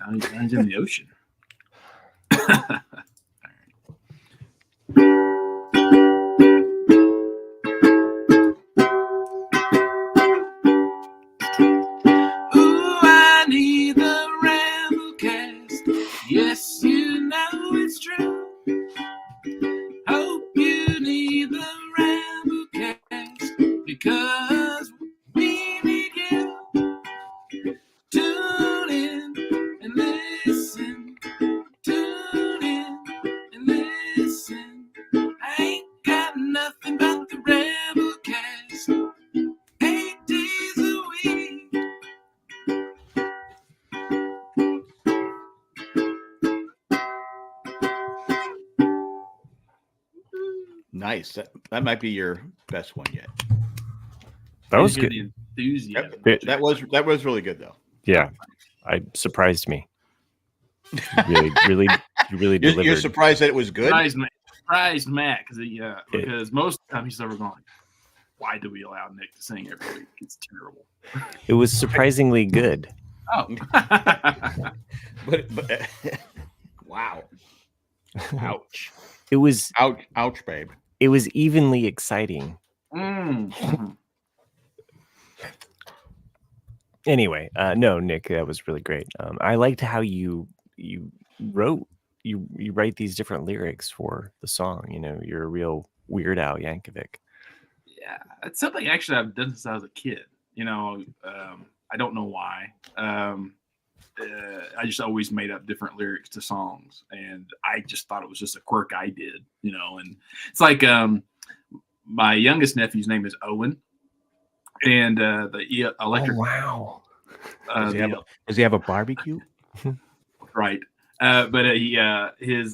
Diamonds in the ocean. Ooh, I need the Ramblecast. Yes, you know it's true. Hope you need the Ramblecast because we need you. Tune in and listen. Tune in and listen. I ain't got nothing but the Ramblecast. 8 days a week. Nice. That might be your best one yet. That was good. The enthusiasm. That was really good though. Yeah, surprised me. You really delivered. You're surprised that it was good. Surprised Matt because most of the time he's ever going, why do we allow Nick to sing every week? It's terrible. It was surprisingly good. Oh, but wow, ouch. It was ouch, babe. It was evenly exciting. Anyway, no, Nick, that was really great. I liked how you write these different lyrics for the song. You know, you're a real Weird Al Yankovic. Yeah, it's something actually I've done since I was a kid. You know, I don't know why. I just always made up different lyrics to songs, and I just thought it was just a quirk I did. You know, and it's like my youngest nephew's name is Owen. And the electric. Oh, wow. Does he have a barbecue? Right. But the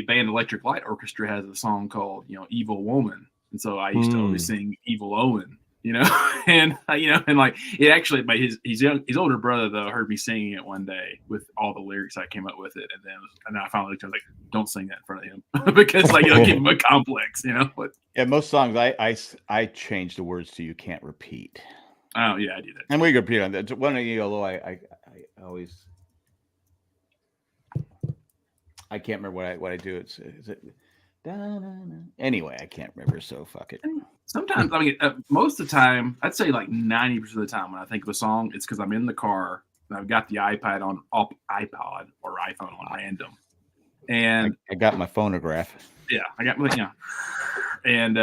band Electric Light Orchestra has a song called, Evil Woman. And so I used to always sing Evil Owen, and like it actually, but his older brother though heard me singing it one day with all the lyrics I came up with it. And then I finally looked, I was like, don't sing that in front of him because like, it'll give him a complex, But yeah, most songs I change the words to "you can't repeat." Oh yeah, I do that. And we can repeat on that. One of you, although I always, I can't remember what I do. Is it? Anyway, I can't remember. So fuck it. Sometimes, I mean, most of the time, I'd say like 90% of the time when I think of a song, it's because I'm in the car and I've got the iPod or iPhone on random. And I got my phonograph. Yeah, I got And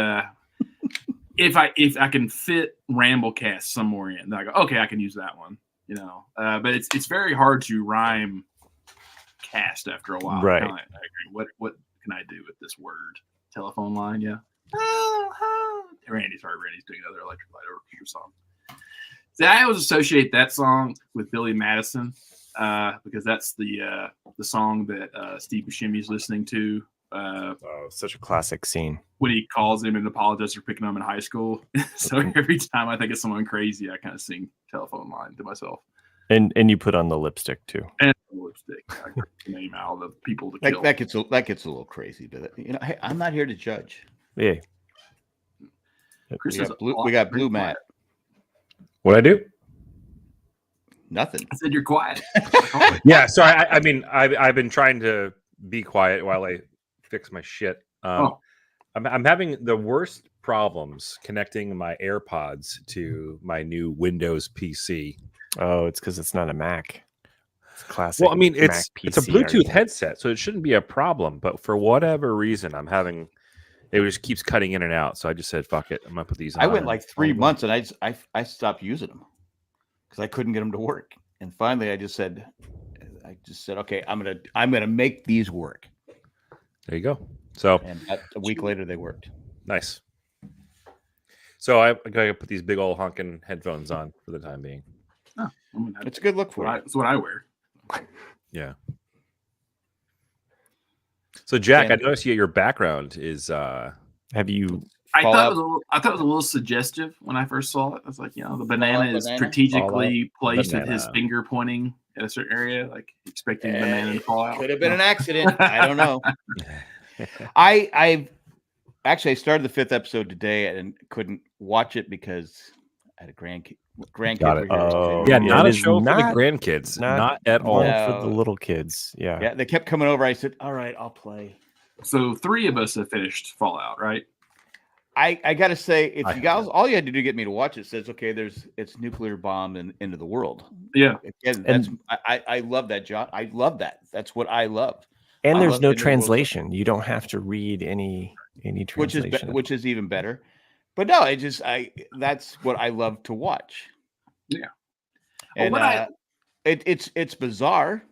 if I can fit Ramblecast somewhere in, then I go, okay, I can use that one. But it's very hard to rhyme cast after a while. Right. Like, what can I do with this word? Telephone line, yeah. Randy's doing another Electric Light Orchestra song. See, I always associate that song with Billy Madison because that's the song that Steve Buscemi's listening to. Such a classic scene. When he calls him and apologizes for picking him in high school. So every time I think of someone crazy, I kind of sing Telephone Line to myself. And you put on the lipstick too. And the lipstick. I name all the people to kill. That gets a little crazy, but hey, I'm not here to judge. Yeah. Chris we got Blue Matt. What I do? Nothing. I said you're quiet. Yeah, so I mean, I've been trying to be quiet while I fix my shit. I'm having the worst problems connecting my AirPods to my new Windows PC. Oh, it's because it's not a Mac. It's classic. Well, I mean, it's a Bluetooth argument. headset, so it shouldn't be a problem. But for whatever reason, it just keeps cutting in and out. So I just said, "Fuck it, I'm gonna put these on." I went like 3 months, and I stopped using them because I couldn't get them to work. And finally, I just said, "Okay, I'm gonna make these work." There you go. So, and a week later, they worked. Nice. So I gotta put these big old honking headphones on for the time being. Oh, it's a good look for it. That's what I wear. Yeah. So Jack, I noticed your background is. Have you? I thought it was a little suggestive when I first saw it. I was like, the banana is strategically placed with his finger pointing at a certain area, like expecting the banana to fall out. Could have been an accident. I don't know. I started the 5th episode today and couldn't watch it because I had a grandkids Got were it. here. Oh, Yeah, yeah, not it a is show for the not- grandkids. not Not at all. one No. for the little kids. Yeah. Yeah, they kept coming over. I said, "All right, I'll play." So 3 of us have finished Fallout, right? I gotta say, if I you have guys, not. all you had to do to get me to watch it says, okay, it's nuclear bomb into the world. Yeah. Again, that's I love that, John. I love that. That's what I love. And I there's love no into the world stuff. translation. You don't have to read any translation. which is even better. But no, that's what I love to watch. Yeah. And Well, it's bizarre.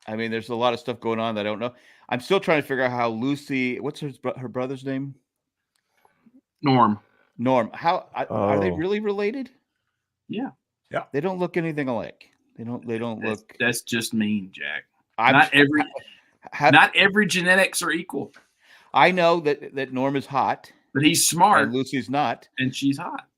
I mean, there's a lot of stuff going on that I don't know. I'm still trying to figure out how Lucy, what's her brother's name? Norm. How are they Oh. really related? Yeah. They don't look anything alike. They don't look. That's just mean, Jack. I'm, Not every genetics are equal. I know that Norm is hot, but he's smart, and Lucy's not, and she's hot.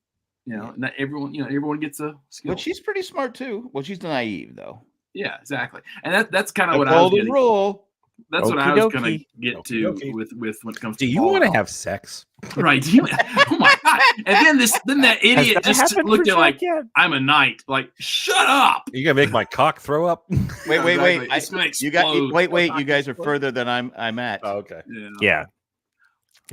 Not everyone. everyone gets a skill. But she's pretty smart too. Well, she's naive though. Yeah, exactly. And that's kind of what golden rule. That's what I was going to get to with when it comes to. Do you want to have sex? Right. Oh my god! And then that idiot just looked at like, I'm a knight. Like, shut up! You gonna make my cock throw up? Wait. It's gonna explode. Wait. You guys are further than I'm at. Oh, okay. Yeah.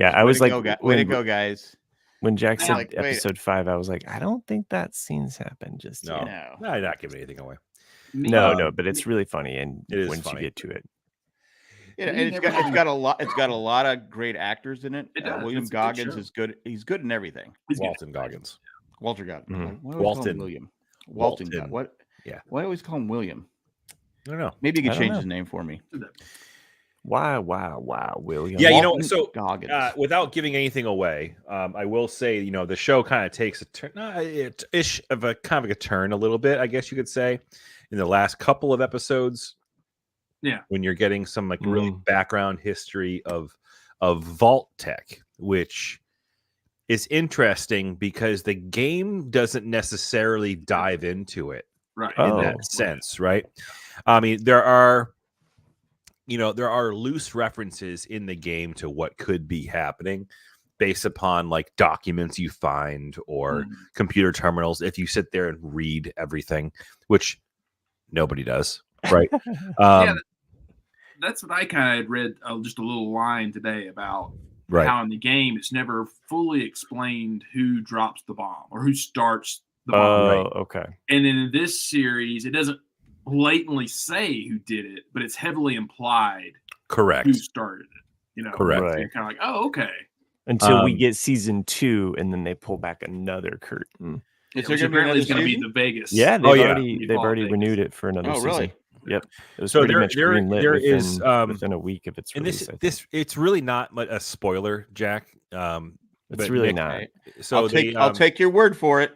I was like, way to go, guys. When Jack said like, episode 5, I was like, I don't think that scene's happened just No, yet. no, I'm not giving anything away. No, but it's really funny, and it is once funny. you get to it. Yeah, and it's got a lot of great actors in it. William Goggins is good. He's good in everything. Walton Goggins. Walter Goggins. Mm-hmm. Walton. William. Walton. What? Yeah. Why always call him William? I don't know. Maybe you could change his name for me. Wow, William. Yeah, Walton so Goggins. Without giving anything away, I will say, the show kind of takes a turn, ish of a kind of a turn a little bit, I guess you could say, in the last couple of episodes. Yeah, when you're getting some like really background history of Vault Tech, which is interesting because the game doesn't necessarily dive into it, right? In that sense, right? I mean, there are loose references in the game to what could be happening based upon like documents you find or computer terminals. If you sit there and read everything, which nobody does, right? That's what I kind of read just a little line today about right. how in the game it's never fully explained who drops the bomb or who starts the bomb. Right? Okay. And then in this series, it doesn't blatantly say who did it, but it's heavily implied. Correct. Who started it? Correct. So you're kind of like, oh, okay. Until we get season 2, and then they pull back another curtain. Which apparently is going to be the Vegas. Yeah, they've already renewed it for another season. Really? Yep. It was so pretty much greenlit within a week of its release. This it's really not a spoiler, Jack. It's really not. So I'll take your word for it.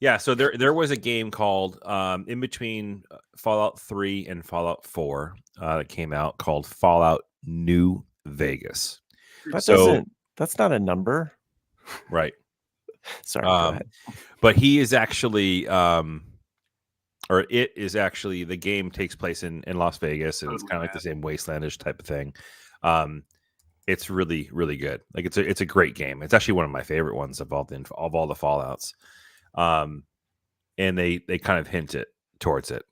Yeah. So there was a game called in between Fallout 3 and Fallout 4 that came out called Fallout New Vegas. That's not a number, right? Sorry. Go ahead. But he is actually or it is actually, the game takes place in Las Vegas, and it's kind of like the same wastelandish type of thing. It's really, really good. Like it's a great game. It's actually one of my favorite ones of all the Fallouts. And they kind of hint it towards it.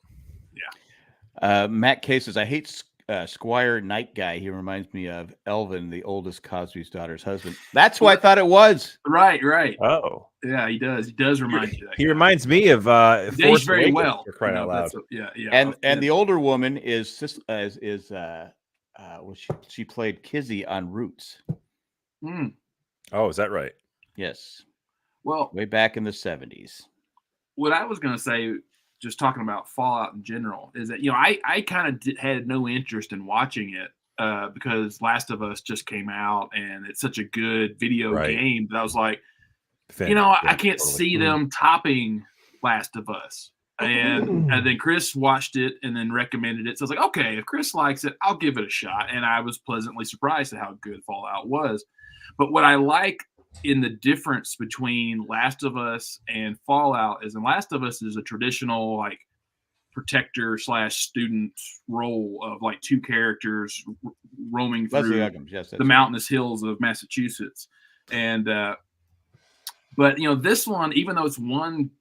Yeah. Matt K says, I hate Squire Knight guy. He reminds me of Elvin, the oldest Cosby's daughter's husband. That's who I thought it was. Right. Oh. Yeah, he does. He does remind you of that. He reminds me of Force very well. For crying out loud. Yeah. And the older woman she played Kizzy on Roots. Oh, is that right? Yes. Well, way back in the 70s. What I was going to say, just talking about Fallout in general, is that I kind of had no interest in watching it because Last of Us just came out and it's such a good video game that I was like, I can't see them topping Last of Us. And then Chris watched it and then recommended it. So I was like, okay, if Chris likes it, I'll give it a shot. And I was pleasantly surprised at how good Fallout was. But what I like in the difference between Last of Us and Fallout is in Last of Us is a traditional like protector / student role of like two characters roaming through the mountainous hills of Massachusetts. And but this one, even though it's one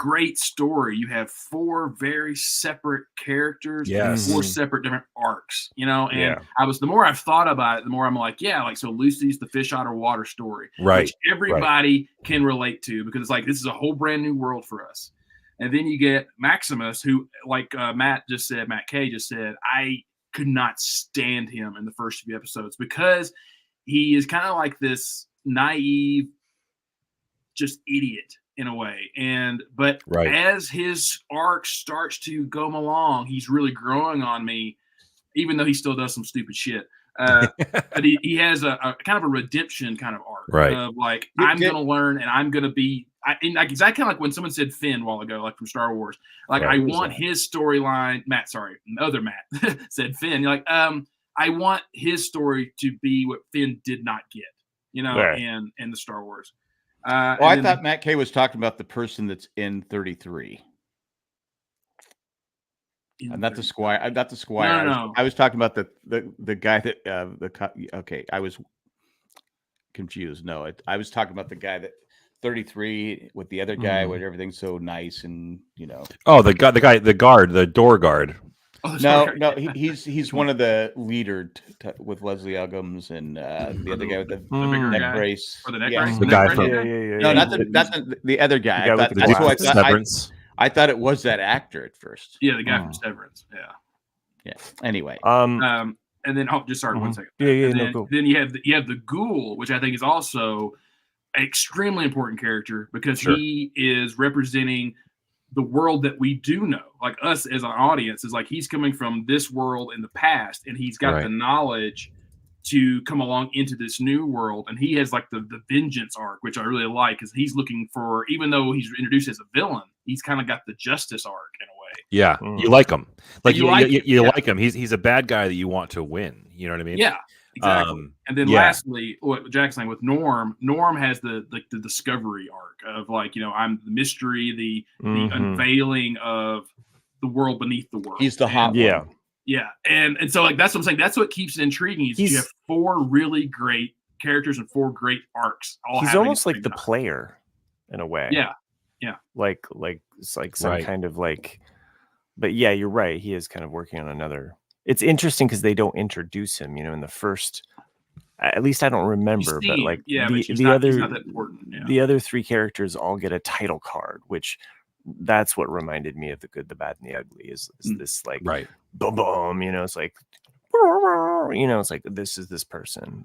great story. You have 4 very separate characters, Yes. 4 separate different arcs, you know. And Yeah. the more I've thought about it, the more I'm like, yeah, like so Lucy's the fish out of water story, Right, which everybody can relate to because it's like this is a whole brand new world for us. And then you get Maximus, who, like Matt K just said, I could not stand him in the first few episodes because he is kind of like this naive, just idiot in a way. But as his arc starts to go along, he's really growing on me, even though he still does some stupid shit. But he has a kind of a redemption kind of arc of like, I'm going to learn and I'm going to be, exactly kind of like when someone said Finn a while ago, like from Star Wars, like I want his storyline. Other Matt said Finn. You're like, I want his story to be what Finn did not get, you know, in the Star Wars. I thought Matt K was talking about the person that's in 33. I'm not the Squire. I'm not the Squire. No. I was talking about the guy that okay. I was confused. No, I was talking about the guy that 33 with the other guy where everything's so nice and you know. Oh, the guard, the door guard. Oh, no, he's one of the leader with Leslie Uggams and the other guy with the neck brace. Or the neck brace? The guy from no, not the other guy. That's who I thought. Severance. I thought it was that actor at first. Yeah, the guy from Severance. Yeah. Anyway. And then just sorry, 1 second. Then you have the Ghoul, which I think is also an extremely important character because he is representing the world that we do know. Like us as an audience is like he's coming from this world in the past, and he's got the knowledge to come along into this new world. And he has like the vengeance arc, which I really like, because he's looking for, even though he's introduced as a villain, he's kind of got the justice arc in a way. Yeah, you like him. Like you like him. He's a bad guy that you want to win. You know what I mean? Yeah, exactly. And then lastly, what Jack's saying with Norm has the discovery arc of like, you know, I'm the mystery, the unveiling of the world beneath the world. He's the hot one. Yeah, and so like that's what I'm saying. That's what keeps it intriguing. You have 4 really great characters and 4 great arcs. He's almost like the player in a way. Yeah. Like it's like some kind of like. But yeah, you're right. He is kind of working on another. It's interesting because they don't introduce him. You know, in the first. At least I don't remember, but like the other 3 characters all get a title card, which. That's what reminded me of The Good, the Bad, and the Ugly. Is this like boom, boom? You know, it's like, you know, it's like this is this person,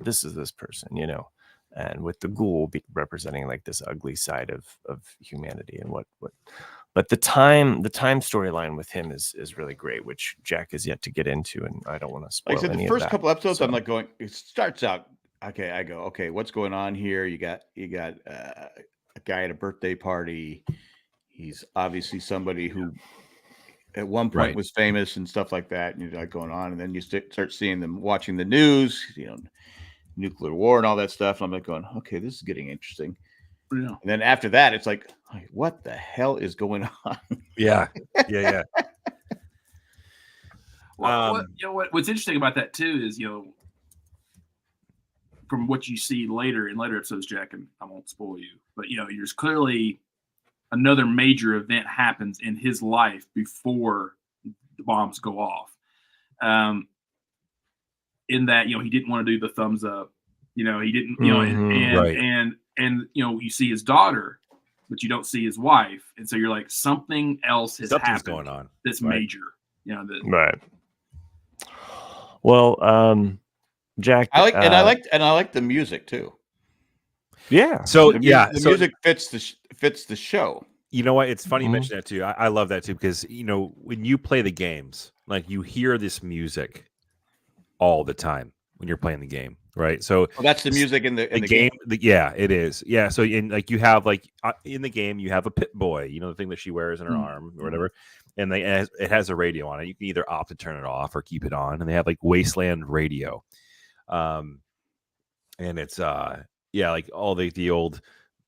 you know, and with the Ghoul representing like this ugly side of humanity and what. But the time storyline with him is really great, which Jack has yet to get into, and I don't want to spoil. Like I said, the first couple episodes, I'm like going. It starts out okay. I go okay. What's going on here? You got a guy at a birthday party. He's obviously somebody who at one point was famous and stuff like that. And you're like going on. And then you start seeing them watching the news, you know, nuclear war and all that stuff. And I'm like going, okay, this is getting interesting. Yeah. And then after that, it's like, what the hell is going on? Yeah. Well, what's interesting about that too is, you know, from what you see later in later episodes, Jack, and I won't spoil you, but you know, there's clearly another major event happens in his life before the bombs go off. In that, you know, he didn't want to do the thumbs up, you know, he didn't, you know, and you know, you see his daughter, but you don't see his wife. And so you're like, something else has happened going on that's major, you know, right. Well, Jack, I like the music too. Yeah. So the music fits the show. You know what? It's funny you mention that too. I love that too because you know when you play the games, like you hear this music all the time when you're playing the game, right? So that's the music in the game. Yeah, it is. Yeah. So in like you have like in the game you have a Pit Boy, you know, the thing that she wears in her arm or whatever, and it has a radio on it. You can either opt to turn it off or keep it on, and they have like Wasteland Radio, and it's like all the old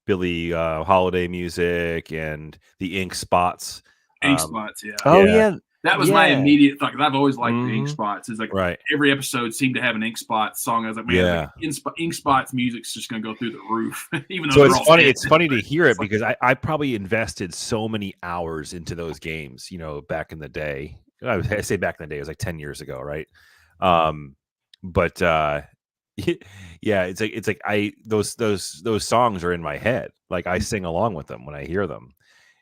Billie Holiday music and the Ink Spots. Ink Spots, yeah. Oh yeah. That was my immediate thought. Because I've always liked the Ink Mhm. Spots. It's like Right. every episode seemed to have an Ink Spots song. I was like, man, Yeah. like, Ink Spots music's just going to go through the roof. Even though So they're it's all funny. dead. It's funny to hear it It's like- because I probably invested so many hours into those games. Back in the day. I say back in the day, it was like 10 years ago, right? But yeah, it's like those songs are in my head. Like I sing along with them when I hear them,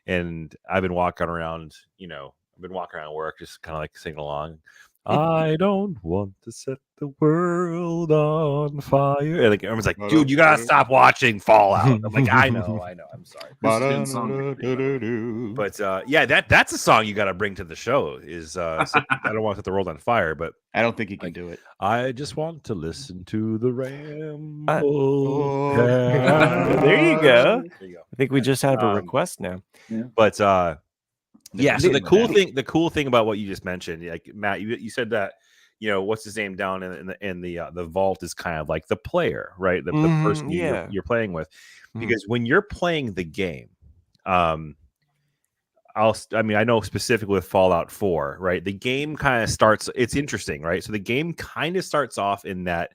and I've been walking around. I've been walking around work, just kind of like singing along. I don't want to set the world on fire. And like everyone's like, dude, you gotta stop watching Fallout. I'm like, I know. I'm sorry. But yeah, that's a song you got to bring to the show. I don't want to set the world on fire, but I don't think he can do it. I just want to listen to the ramble. There you go. There you go. I think we just have a request now. But yeah, so the cool Daddy. thing about what you just mentioned, like Matt, you said that what's his name down in the vault is kind of like the player, right? The person you're playing with, because when you're playing the game, I know specifically with Fallout 4, right? The game kind of starts. It's interesting, right? So the game kind of starts off in that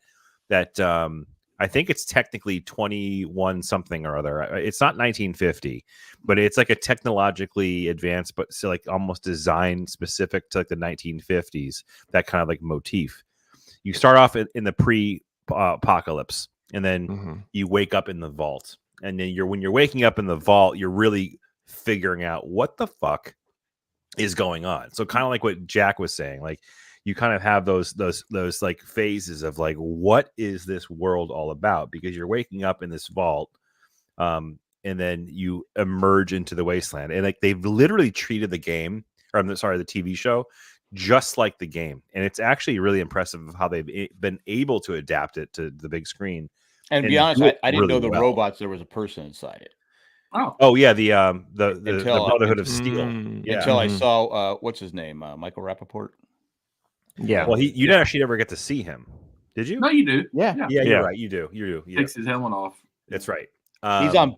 I think it's technically 21 something or other. It's not 1950, but it's like a technologically advanced, but still like almost designed specific to like the 1950s, that kind of like motif. You start off in the pre-apocalypse, and then you wake up in the vault. And then when you're waking up in the vault, you're really figuring out what the fuck is going on. So kind of like what Jack was saying, like you kind of have those like phases of like, what is this world all about? Because you're waking up in this vault, and then you emerge into the wasteland, and like they've literally treated the game, or the TV show, just like the game, and it's actually really impressive of how they've been able to adapt it to the big screen. And to be honest, I didn't know the robots. There was a person inside it. Oh yeah, the Brotherhood of Steel. Until I saw what's his name, Michael Rappaport. Yeah. Well, you actually never get to see him, did you? No, you do. Yeah. You're right. You do. Takes his helmet off. That's right.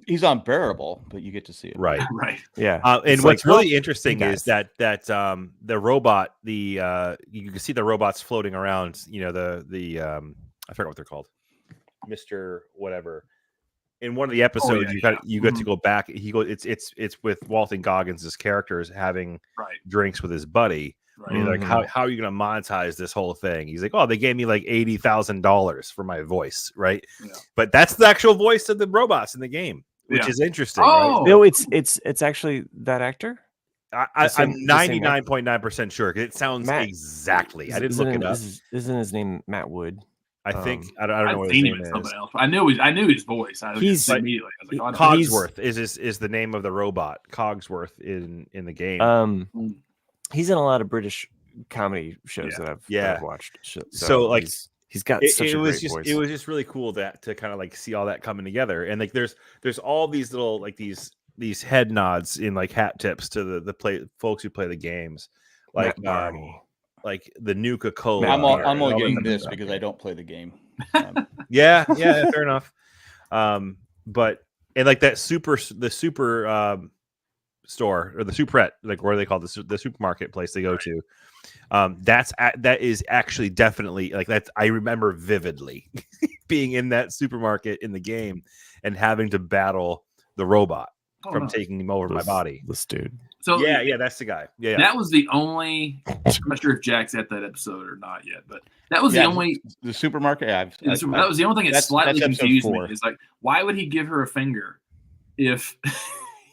He's unbearable, but you get to see it. Right. Right. Yeah. And what's really interesting is that the robot, you can see the robots floating around. I forgot what they're called, Mr. Whatever. In one of the episodes, you got to go back. It's with Walton Goggins' characters having drinks with his buddy. Right. And like, how are you going to monetize this whole thing? He's like, oh, they gave me like $80,000 for my voice, right? Yeah. But that's the actual voice of the robots in the game, which is interesting. Oh, right? No, it's actually that actor. I'm 99.9% sure because it sounds exactly. I didn't look it up. Isn't his name Matt Wood? I think I don't know what his name is. Else. I knew his voice. He's immediately. I was like, Cogsworth is the name of the robot. Cogsworth in the game. He's in a lot of British comedy shows that I've watched. So like he's got such a great voice. It was just really cool to kind of like see all that coming together, and like there's all these little like these head nods in like hat tips to the folks who play the games, like the Nuka-Cola. I'm only getting this because I don't play the game. Yeah, fair enough. But and like the super store or the superette, like what are they called, the supermarket place they go to, that is actually definitely like that's I remember vividly being in that supermarket in the game and having to battle the robot from taking him over my body. This dude. So yeah, that's the guy. Yeah, that was the only. I'm not sure if Jack's at that episode or not yet, but that was the only the supermarket. That was the only thing that slightly confused me. Is like, why would he give her a finger if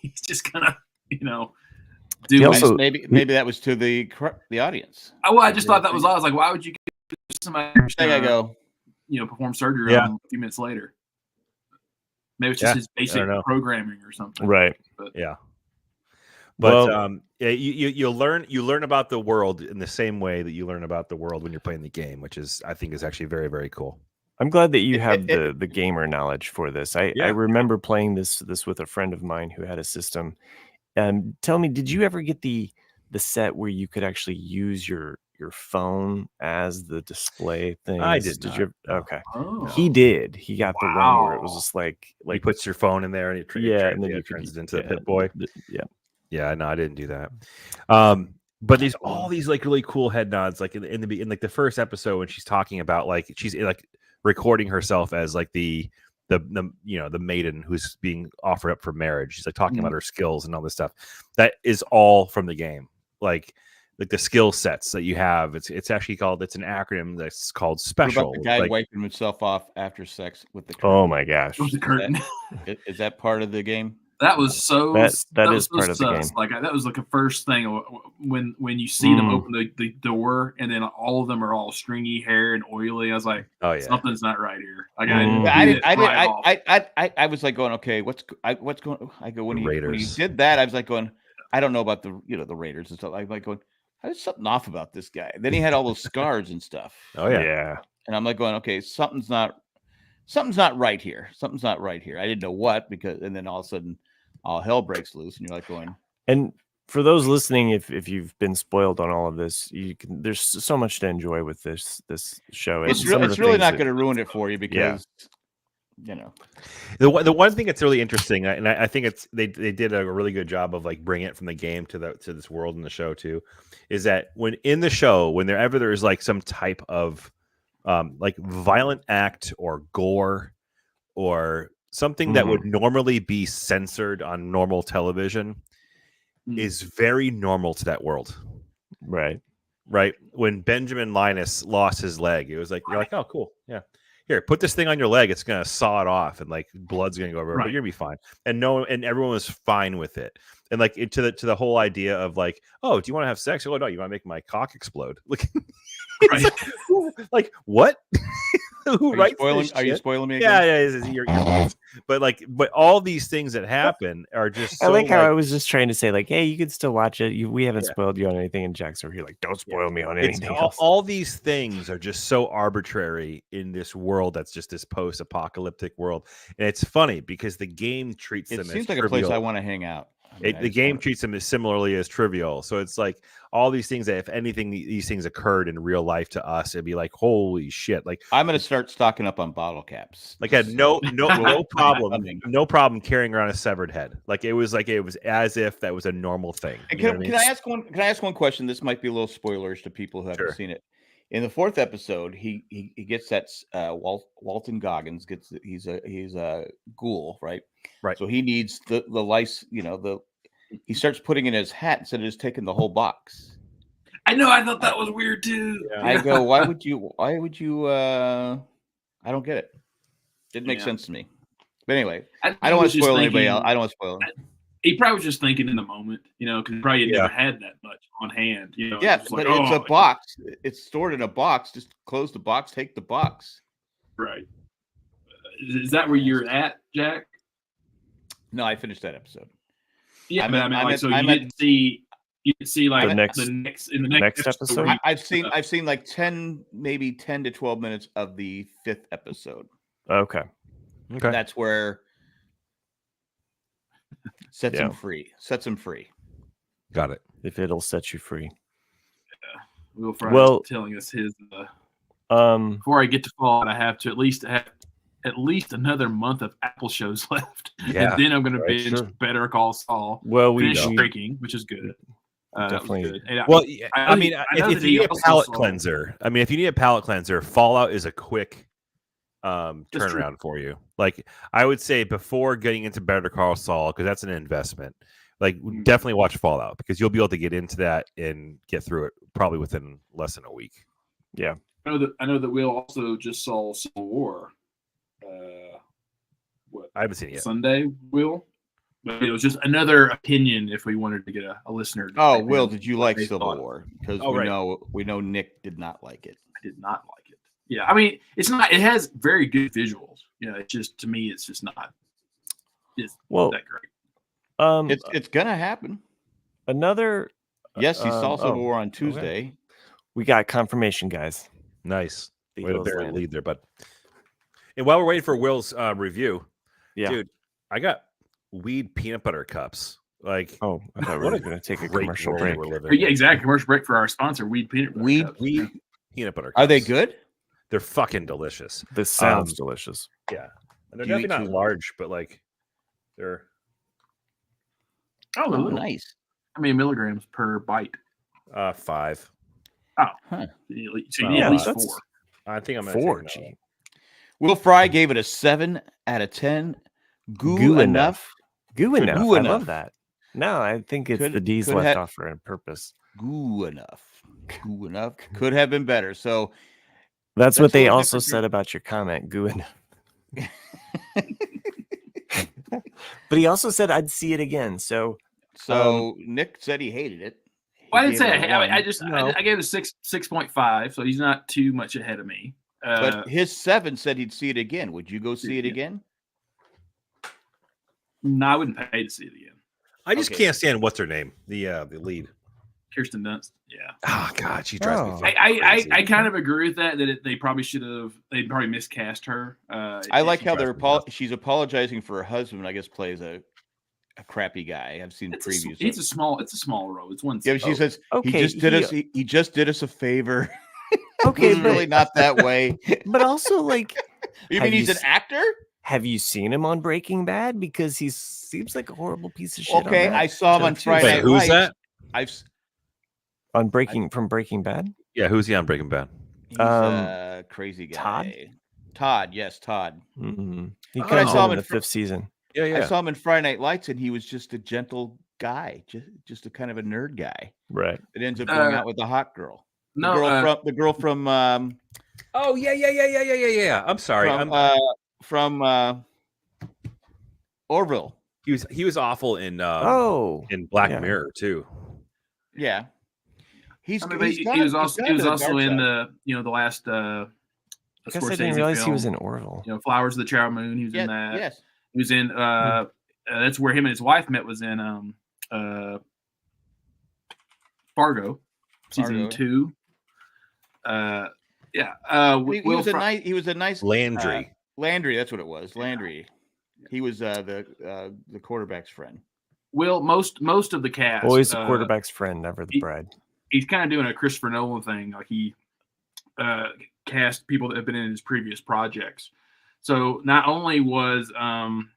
he's just gonna do also, maybe that was to the audience. I just thought that was. I was like, why would you give somebody perform surgery on a few minutes later? Maybe it's just his basic programming or something, right? But, you learn about the world in the same way that you learn about the world when you're playing the game, which I think is actually very, very cool. I'm glad that you have the gamer knowledge for this. I remember playing this with a friend of mine who had a system. Tell me, did you ever get the set where you could actually use your phone as the display thing? I did. You? Okay. Oh. He did. He got the one where it was just like he puts your phone in there and and then it turns it into a Pit Boy. Yeah. No, I didn't do that. But there's all these like really cool head nods, like in like the first episode when she's talking about like she's like recording herself as like the maiden who's being offered up for marriage. She's like talking about her skills and all this stuff. That is all from the game. Like the skill sets that you have. It's actually called. It's an acronym that's called special. What about the guy like, wiping himself off after sex with the curtain? Oh my gosh! With the curtain. Is that part of the game? That was so. That was is part of the game. Like that was like the first thing when you see them open the door and then all of them are all stringy hair and oily. I was like, oh yeah, something's not right here. Like I was like going, okay, what's going? I go when he did that, I was like going, I don't know about the the Raiders and stuff. I'm like going, there's something off about this guy. Then he had all those scars and stuff. Oh yeah. And I'm like going, okay, something's not right here. Something's not right here. I didn't know what and then all of a sudden all hell breaks loose and you're like going. And for those listening, if you've been spoiled on all of this, there's so much to enjoy with this show. It's really not going to ruin it for you because the one thing that's really interesting, and I think they did a really good job of like bringing it from the game to this world in the show too, is that when in the show whenever there's like some type of like violent act or gore or something that would normally be censored on normal television is very normal to that world. Right. When Benjamin Linus lost his leg, it was like, you're like, oh, cool. Yeah. Here, put this thing on your leg. It's going to saw it off and like blood's going to go over, but you're going to be fine. And everyone was fine with it. And like to the whole idea of like, oh, do you want to have sex? Oh, no, you want to make my cock explode. Like, like what? Who writes this shit? Are you spoiling me again? Yeah. But all these things that happen are just. I like how I was just trying to say like, hey, you can still watch it. We haven't spoiled you on anything, and Jack's over here like, don't spoil me on anything else. All these things are just so arbitrary in this world that's just this post-apocalyptic world, and it's funny because the game treats them. It seems like a place I want to hang out. The game treats them as similarly as trivial. So it's like all these things that if anything, these things occurred in real life to us, it'd be like, holy shit. Like I'm going to start stocking up on bottle caps. Like I had no problem carrying around a severed head. Like it was as if that was a normal thing. Can I ask one question? This might be a little spoilers to people who haven't seen it. In the fourth episode, he gets that Walton Goggins he's a ghoul, right? Right. So he needs the lice, he starts putting in his hat instead of just taking the whole box. I know. I thought that was weird too. Yeah. I go, why would you? I don't get it. Didn't make sense to me. But anyway, I don't want to spoil anybody else. I don't want to spoil him. He probably was just thinking in the moment, because probably never had that much on hand. Yeah, but it's a box. It's stored in a box. Just close the box. Take the box. Right. Is that where you're at, Jack? No, I finished that episode. Yeah, you didn't see like the next episode. I've seen like 10 to 12 minutes of the fifth episode. Okay. That's where sets him free. Got it. If it'll set you free. Yeah. Will Fry was telling us his. Before I get to Fallout, I have to at least have another month of Apple shows left. Yeah, and then I'm going to binge Better Call Saul. Well, finish Breaking, which is good. Definitely. Good. Well, if you need a palate cleanser, Fallout is a quick turnaround for you. Like I would say before getting into Better Call Saul, because that's an investment. Like definitely watch Fallout because you'll be able to get into that and get through it probably within less than a week. Yeah. I know that Will also just saw Civil War. I haven't seen it yet. Sunday, Will. But it was just another opinion if we wanted to get a listener. Will, did you like Civil War? Because we know Nick did not like it. I did not like it. Yeah, I mean, it's not. It has very good visuals. It's just to me, it's just not. It's that great. It's gonna happen. Another. Yes, he saw Civil War on Tuesday. Okay. We got confirmation, guys. Nice. Way to bury the lead there, bud. And while we're waiting for Will's review, dude, I got weed peanut butter cups. Like, I thought we were going to take a commercial break. Yeah, exactly. Commercial break for our sponsor, Weed Peanut Butter Cups. Weed peanut butter cups. Are they good? They're fucking delicious. This sounds delicious. Yeah. And they're definitely not large, but like they're nice. How many milligrams per bite? 5. Oh, Huh. so you need at least 4. I think I'm 4. Gee. Will Fry gave it a 7 out of 10. Goo enough. Goo Could- enough. goo I enough. love that. No, I think it's the D's could left ha- off for a purpose. Goo enough. Goo enough. Could have been better. So That's what a they little also different said about your comment. Goo enough. But he also said I'd see it again. So Nick said he hated it. Well, I didn't say gave it a 1. I gave it a 6.5, so he's not too much ahead of me. But his 7 said he'd see it again. Would you go see it again? No, I wouldn't pay to see it again. I just can't stand what's her name, the lead. Kirsten Dunst. Yeah. Oh God, she drives me. I kind of agree with that. They probably should have. They probably miscast her. I like how she's apologizing for her husband. I guess plays a crappy guy. I've seen previews. It's a small role. It's one. Yeah, but she says okay, he just did us a favor. Okay, it's really not that way. But also, like, you mean he's an actor? Have you seen him on Breaking Bad? Because he seems like a horrible piece of shit. Okay, I saw him on Friday Night Who's that? From Breaking Bad. Yeah, who's he on Breaking Bad? He's a crazy guy. Todd. Yes, Todd. Mm-hmm. He I comes saw in him the 5th season. Yeah. I saw him in Friday Night Lights, and he was just a gentle guy, just a kind of a nerd guy. Right. It ends up going out with the hot girl. The girl from. Oh yeah. I'm sorry. From Orville. He was awful in Black Mirror too. Yeah. He was also in the last I guess I didn't realize he was in Orville. Flowers of the Child Moon. He was in that. Yes. He was in that's where him and his wife met, was in Fargo season 2. He was a nice Landry. Landry, that's what it was. Landry. He was the quarterback's friend. Will, most of the cast, always the quarterback's friend, never the bride. He's kind of doing a Christopher Nolan thing. Like he cast people that have been in his previous projects. So not only was I'm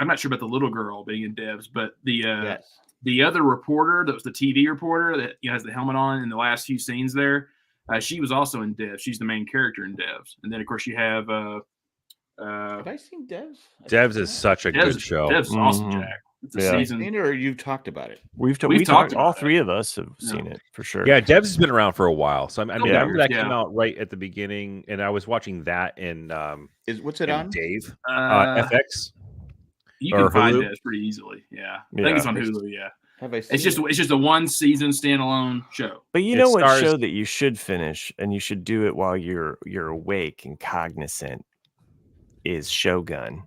not sure about the little girl being in Devs, but the other reporter that was the TV reporter that has the helmet on in the last few scenes there, she was also in Devs. She's the main character in Devs. And then of course you have have I seen Devs? Devs is such a good show. Devs is awesome, Jack. It's a season. Or you've talked about it. We've talked. All three of us have seen it for sure. Yeah, Devs has been around for a while. So I remember that came out right at the beginning, and I was watching that in what's it on? Dave FX. You can find Devs pretty easily. Yeah, I think it's on Hulu. Yeah. It's just a 1 season standalone show. But you know what show that you should finish, and you should do it while you're awake and cognizant, is Shogun.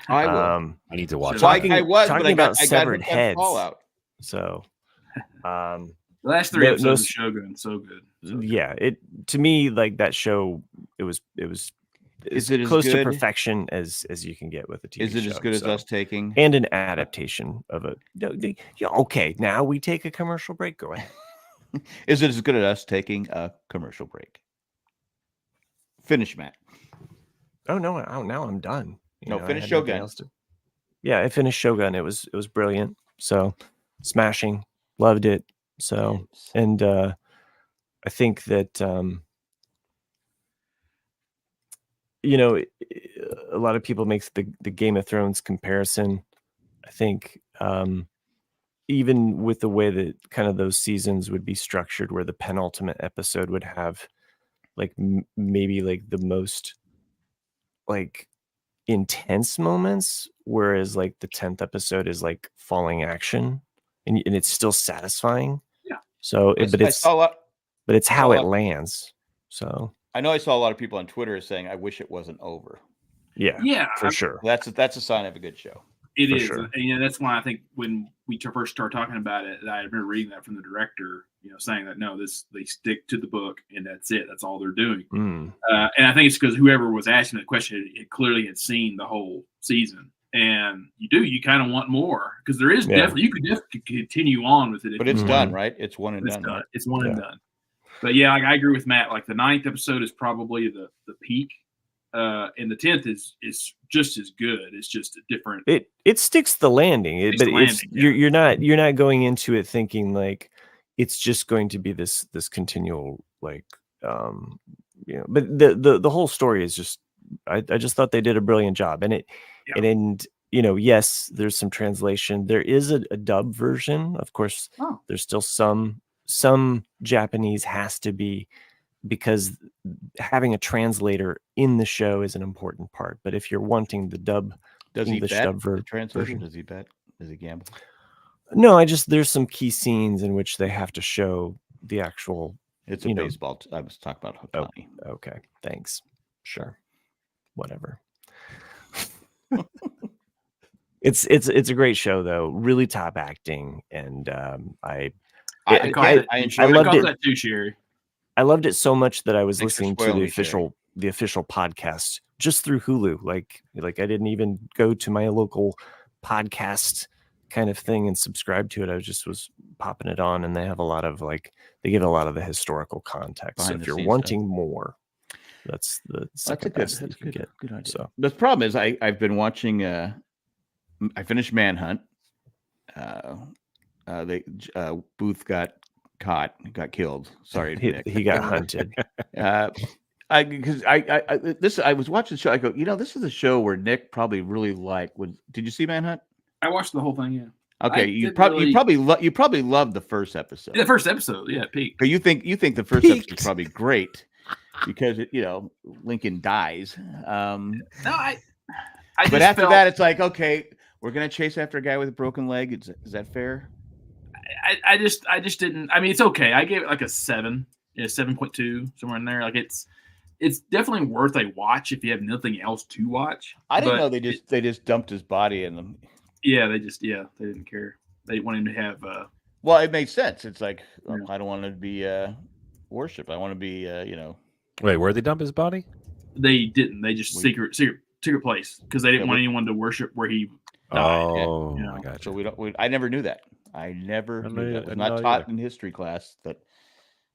I will. I need to watch. Talking about severed heads. So, the last 3 episodes of Shogun, so good. Yeah, to me, like that show, it was is it close as to perfection as you can get with a TV show. Is it as good as Us Taking? And an adaptation of a. Okay, now we take a commercial break. Go ahead. Is it as good as Us Taking a commercial break? Finish, Matt. Oh no! Now I'm done. Finish Shogun. Yeah, I finished Shogun. It was brilliant. So, smashing, loved it. So, and I think that a lot of people make the Game of Thrones comparison. I think even with the way that kind of those seasons would be structured, where the penultimate episode would have like maybe like the most like intense moments, whereas like the 10th episode is like falling action, and it's still satisfying. Yeah. So, but it's how it lands. So I know I saw a lot of people on Twitter saying, "I wish it wasn't over." Yeah, for sure. That's a sign of a good show. It is, sure. And that's why I think when we first started talking about it, I remember reading that from the director, saying that no, they stick to the book and that's it. That's all they're doing. And I think it's because whoever was asking that question, it clearly had seen the whole season, and you kind of want more, because there is definitely, you could definitely continue on with it. But it's done, right? It's one and done. Right? It's one and done. But yeah, I agree with Matt. Like the 9th episode is probably the peak. And the 10th is just as good. It's just a different. It sticks the landing. You're not going into it thinking like it's just going to be this continual like but the whole story is just I just thought they did a brilliant job, and and yes, there's some translation. There is a dub version, of course. There's still some Japanese has to be, because having a translator in the show is an important part. But if you're wanting the dub, does English he bet dub the translation? Does he bet? Does he gamble? No, there's some key scenes in which they have to show the actual. It's a baseball. I was talking about Hotani. Oh, okay, thanks. Sure, whatever. It's a great show though. Really top acting, and I loved it. That too, Sherry. I loved it so much that I was listening to the official podcast just through Hulu. Like I didn't even go to my local podcast kind of thing and subscribe to it. I was popping it on, and they have a lot of they give a lot of the historical context. So if you're wanting more, that's the second best that you can get. Good idea. So the problem is I've been watching. I finished Manhunt. Booth got killed. Sorry, Nick. He got hunted. I was watching the show. I go, this is a show where Nick probably really liked. Did you see Manhunt? I watched the whole thing. Yeah. Okay, you probably loved the first episode. The first episode, yeah, peak. But you think the first episode is probably great because Lincoln dies. No, I but after that, it's like, okay, we're gonna chase after a guy with a broken leg. Is that fair? I just didn't. I mean, it's okay. I gave it like a 7, 7.2, somewhere in there. Like it's definitely worth a watch if you have nothing else to watch. I didn't know they just dumped his body in them. Yeah, they didn't care. They wanted him to have. Well, it made sense. It's like I don't want to be worshipped. I want to be Wait, where'd they dump his body? They didn't. They just secret place because they didn't want anyone to worship where he died. Oh, I got you. So I never knew that. I never knew that. It was not taught in history class that.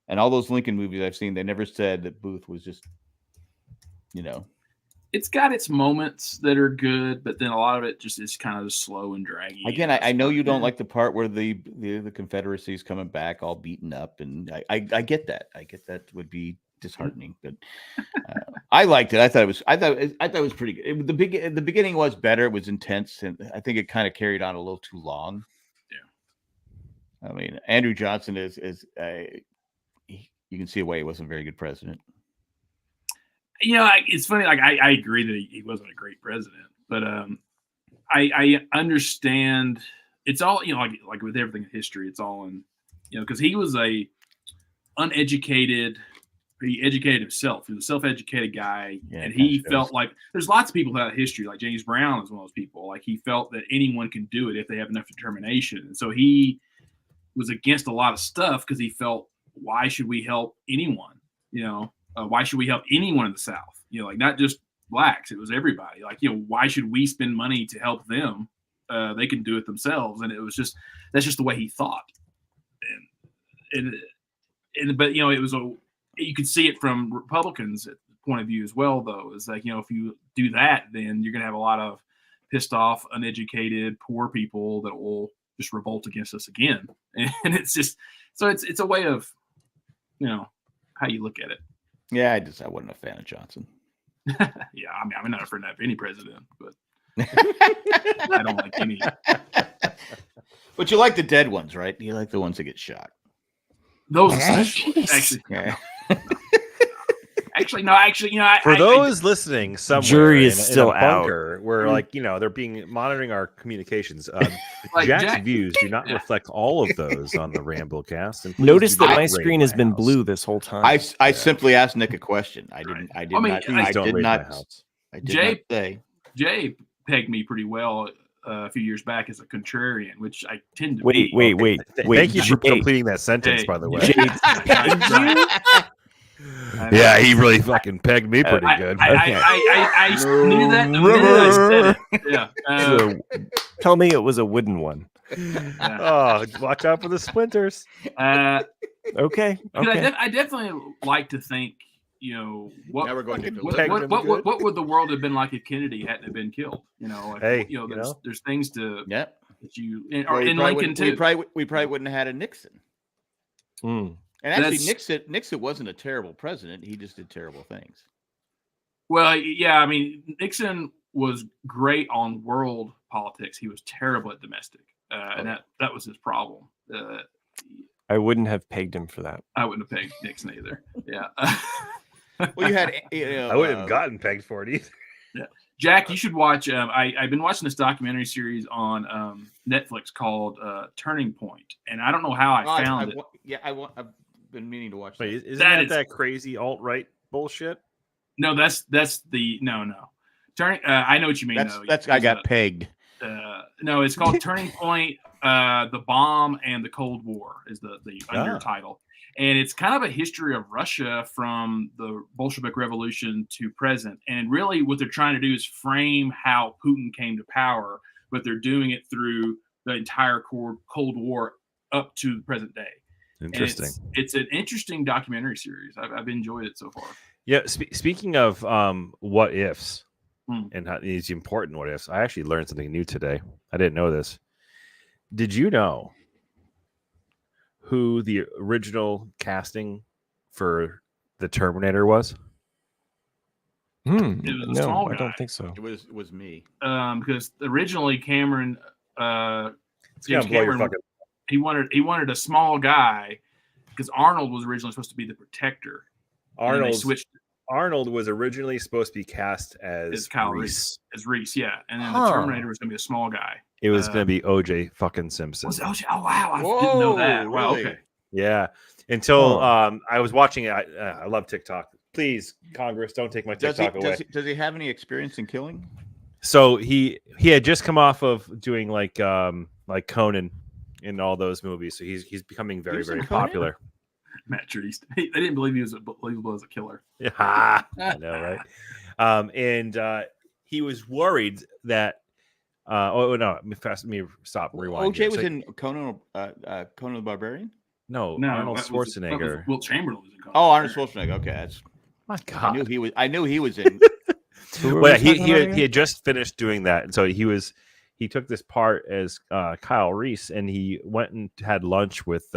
And all those Lincoln movies I've seen, they never said that Booth was just, It's got its moments that are good, but then a lot of it just is kind of slow and draggy. Again, I know you don't like the part where the Confederacy is coming back all beaten up, and I get that. I get that would be disheartening, but I liked it. I thought it was pretty good. The beginning was better. It was intense, and I think it kind of carried on a little too long. Yeah, I mean, Andrew Johnson is you can see why he wasn't a very good president. It's funny. Like I agree that he wasn't a great president, but I understand. It's all like with everything in history. It's all in because he was a uneducated. He educated himself. He was a self-educated guy, and he felt like there's lots of people without history. Like James Brown is one of those people. Like he felt that anyone can do it if they have enough determination, and so he was against a lot of stuff because he felt, why should we help anyone? Why should we help anyone in the South? Like not just blacks. It was everybody. Like, why should we spend money to help them? They can do it themselves. And it was that's just the way he thought. But it was you could see it from Republicans' point of view as well, though. It's like, if you do that, then you're going to have a lot of pissed off, uneducated, poor people that will just revolt against us again. And it's just, so it's a way of, how you look at it. Yeah, I wasn't a fan of Johnson. Yeah, I mean, I'm not a fan of any president, but I don't like any. But you like the dead ones, right? You like the ones that get shot. Those actually. Actually, for those listening somewhere, jury is still in a bunker, where they're being monitoring our communications. Jack's views do not reflect all of those on the Ramblecast. And notice that my screen has been blue this whole time. I simply asked Nick a question. I did not say. Jay pegged me pretty well a few years back as a contrarian, which I tend to. Wait. Thank you for completing that sentence, by the way. Yeah, he really fucking pegged me pretty good. I knew that the minute I said it. Yeah. Tell me it was a wooden one. Oh, watch out for the splinters. Okay. I definitely like to think, what would the world have been like if Kennedy hadn't have been killed? There's things to that you in Lincoln too. We probably wouldn't have had a Nixon. And actually, Nixon wasn't a terrible president. He just did terrible things. Well, yeah, I mean, Nixon was great on world politics. He was terrible at domestic, and that was his problem. I wouldn't have pegged him for that. I wouldn't have pegged Nixon either. Yeah. Well, you had. I wouldn't have gotten pegged for it either. Yeah. Jack, you should watch. I've been watching this documentary series on Netflix called Turning Point, and I don't know how I found it. Yeah, I've been meaning to watch. Wait, isn't that crazy alt-right bullshit? No, that's the no. Turning. I know what you mean. That's I got pegged. No, it's called Turning Point. The Bomb and the Cold War is the undertitle. And it's kind of a history of Russia from the Bolshevik Revolution to present. And really what they're trying to do is frame how Putin came to power, but they're doing it through the entire Cold War up to the present day. Interesting. It's an interesting documentary series. I've enjoyed it so far. Yeah. Speaking of what ifs and how these important what ifs, I actually learned something new today. I didn't know this. Did you know who the original casting for the Terminator was? It was a small guy. I don't think so. It was me. Because originally Cameron, James Cameron, he wanted a small guy because Arnold was originally supposed to be the protector. Arnold was originally supposed to be cast as Kyle Reese. As Reese, yeah, and then the Terminator was going to be a small guy. It was going to be O.J. fucking Simpson. Was OJ? Oh wow, I didn't know that. Wow, really? okay. Yeah, until I was watching it. I love TikTok. Please, Congress, don't take my TikTok away. Does he have any experience in killing? So he had just come off of doing like Conan in all those movies, so he's becoming very popular. Matt Treese. They didn't believe he was believable as a killer. Yeah, I know, right? And he was worried that. Let me stop. Rewind. OJ was in Conan the Barbarian. No, Arnold Schwarzenegger. Will Chamberlain was in Conan. Oh, Arnold Schwarzenegger. Okay, that's. My God, I knew he was in. Well, he had just finished doing that, and so he took this part as Kyle Reese, and he went and had lunch with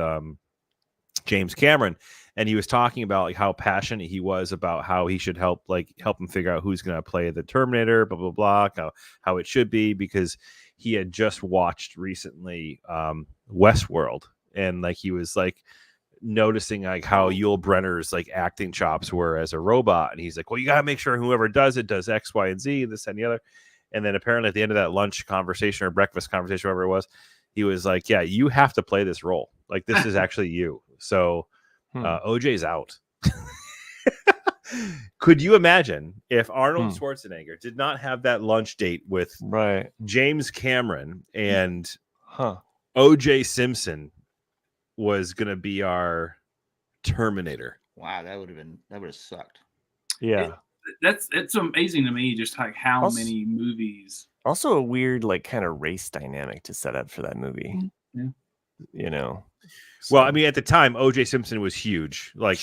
James Cameron, and he was talking about like how passionate he was about how he should help him figure out who's going to play the Terminator, blah blah blah, how it should be, because he had just watched recently Westworld, and like he was like noticing like how Yul Brynner's like acting chops were as a robot, and he's like, well, you got to make sure whoever does it does X, Y, and Z, this and the other. And then apparently at the end of that lunch conversation or breakfast conversation, whatever it was, he was like, yeah, you have to play this role. Like, this is actually you. So OJ's out. Could you imagine if Arnold Schwarzenegger did not have that lunch date with James Cameron and OJ Simpson was going to be our Terminator? Wow, that would have sucked. Yeah. It's amazing to me just like how many movies. Also a weird like kind of race dynamic to set up for that movie. Yeah. You know. So. Well, I mean, at the time, O.J. Simpson was huge, like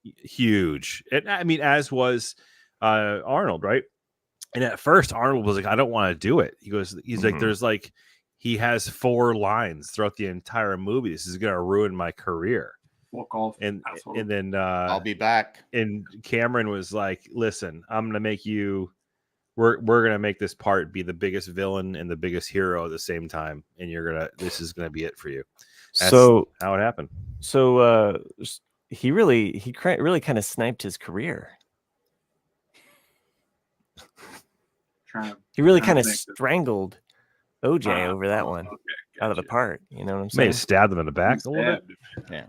huge. And I mean, as was Arnold, right? And at first, Arnold was like, "I don't want to do it." He's like, "There's like, he has 4 lines throughout the entire movie. This is gonna ruin my career." Walk off, and then I'll be back. And Cameron was like, "Listen, I'm gonna make you. We're gonna make this part be the biggest villain and the biggest hero at the same time, and this is gonna be it for you." That's how it happened. So he really kind of sniped his career. He really kind of strangled OJ over that one out of the part. You know what I'm saying? May have stabbed him in the back a little bit. Yeah,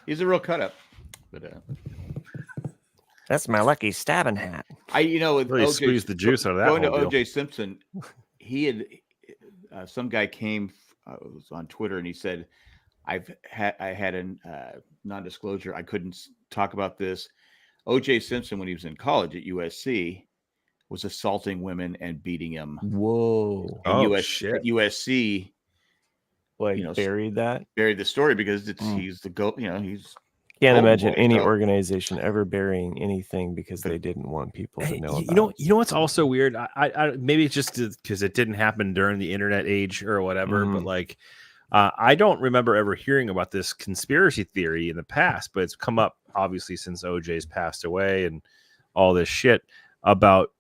he's a real cut up. But that's my lucky stabbing hat. With really squeezed the juice out of that. Going to OJ Simpson, he had some guy came was on Twitter and he said, I had a non-disclosure. I couldn't talk about this. OJ Simpson, when he was in college at USC, was assaulting women and beating them. Whoa! And shit! At USC, buried the story because he's the goat. He's. Can't imagine any organization ever burying anything because they didn't want people to know about it. You know what's also weird? I maybe it's just because it didn't happen during the internet age or whatever, but like I don't remember ever hearing about this conspiracy theory in the past, but it's come up obviously since OJ's passed away and all this shit about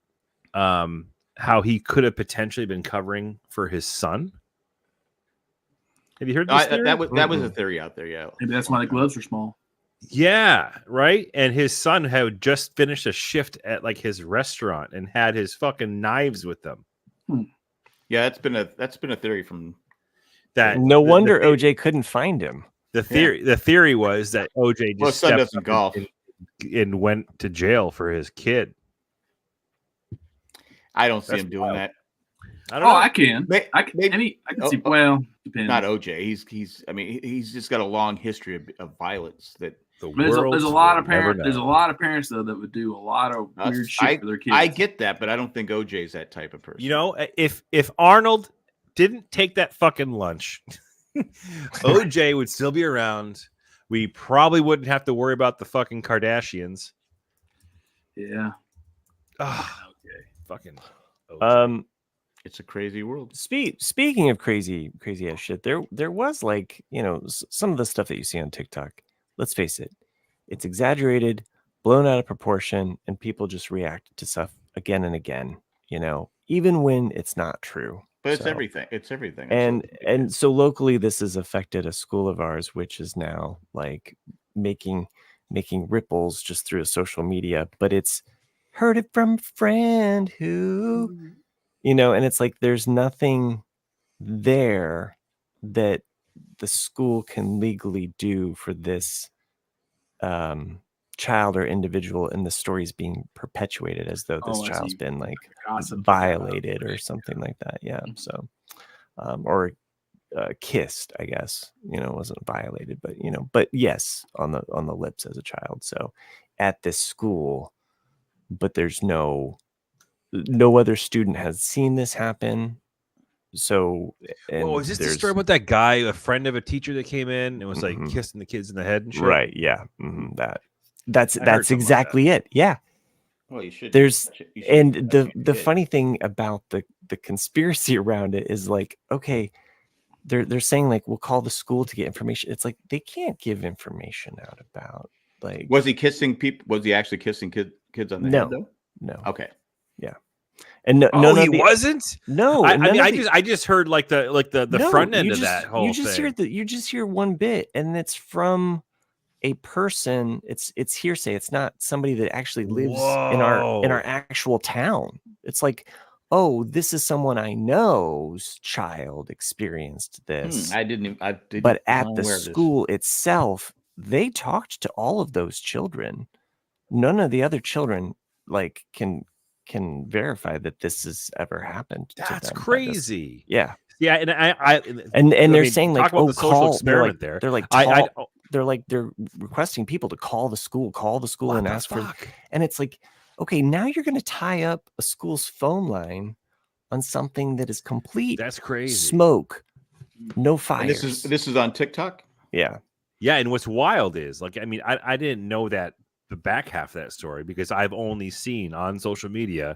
how he could have potentially been covering for his son. Have you heard this theory? That was a theory out there, yeah. Maybe that's why the gloves are small. Yeah, right. And his son had just finished a shift at like his restaurant and had his fucking knives with them. Yeah, that's been a theory from that. No wonder OJ couldn't find him. The theory was that OJ just stepped up golf and went to jail for his kid. I don't see him doing that. I don't know. I can. I can see. Well, depends. Not OJ. He's just got a long history of violence. That there's a lot of parents. There's a lot of parents though that would do a lot of weird shit for their kids. I get that, but I don't think OJ's that type of person. You know, if Arnold didn't take that fucking lunch, OJ would still be around. We probably wouldn't have to worry about the fucking Kardashians. Yeah. Oh, okay. Fucking OJ. It's a crazy world. Speaking of crazy ass shit, there was like, you know, some of the stuff that you see on TikTok. Let's face it, it's exaggerated, blown out of proportion, and people just react to stuff again and again. You know, even when it's not true. But it's everything. It's everything. And so locally, this has affected a school of ours, which is now like making ripples just through social media. But it's heard it from a friend who. You know, and it's like there's nothing there that the school can legally do for this child or individual, and the story is being perpetuated as though this child's been like violated or something like that. Yeah. So, or kissed, I guess. You know, wasn't violated, but you know, but yes, on the lips as a child. So, at this school, but there's no other student has seen this happen. So, is this the story about that guy, a friend of a teacher that came in and was like kissing the kids in the head and shit? Right. Yeah. That's exactly it. Yeah. Well, you should. The funny thing about the conspiracy around it is like, okay, they're saying like, we'll call the school to get information. It's like, they can't give information out about like, was he kissing people? Was he actually kissing kids on the head though? No. Okay. Yeah. And he wasn't. No, I just heard like the front end of that whole thing. You just hear one bit, and it's from a person. It's hearsay. It's not somebody that actually lives in our actual town. It's like, oh, this is someone I know's child experienced this. I didn't. But at the school itself, they talked to all of those children. None of the other children like can verify that this has ever happened. That's crazy. Yeah. Yeah. And they're saying like, oh, social experiment they're requesting people to call the school and ask for, and it's like, okay, now you're going to tie up a school's phone line on something that is complete. That's crazy. Smoke, no fires. And this is on TikTok. Yeah. Yeah. And what's wild is like, I mean, I didn't know that the back half of that story because I've only seen on social media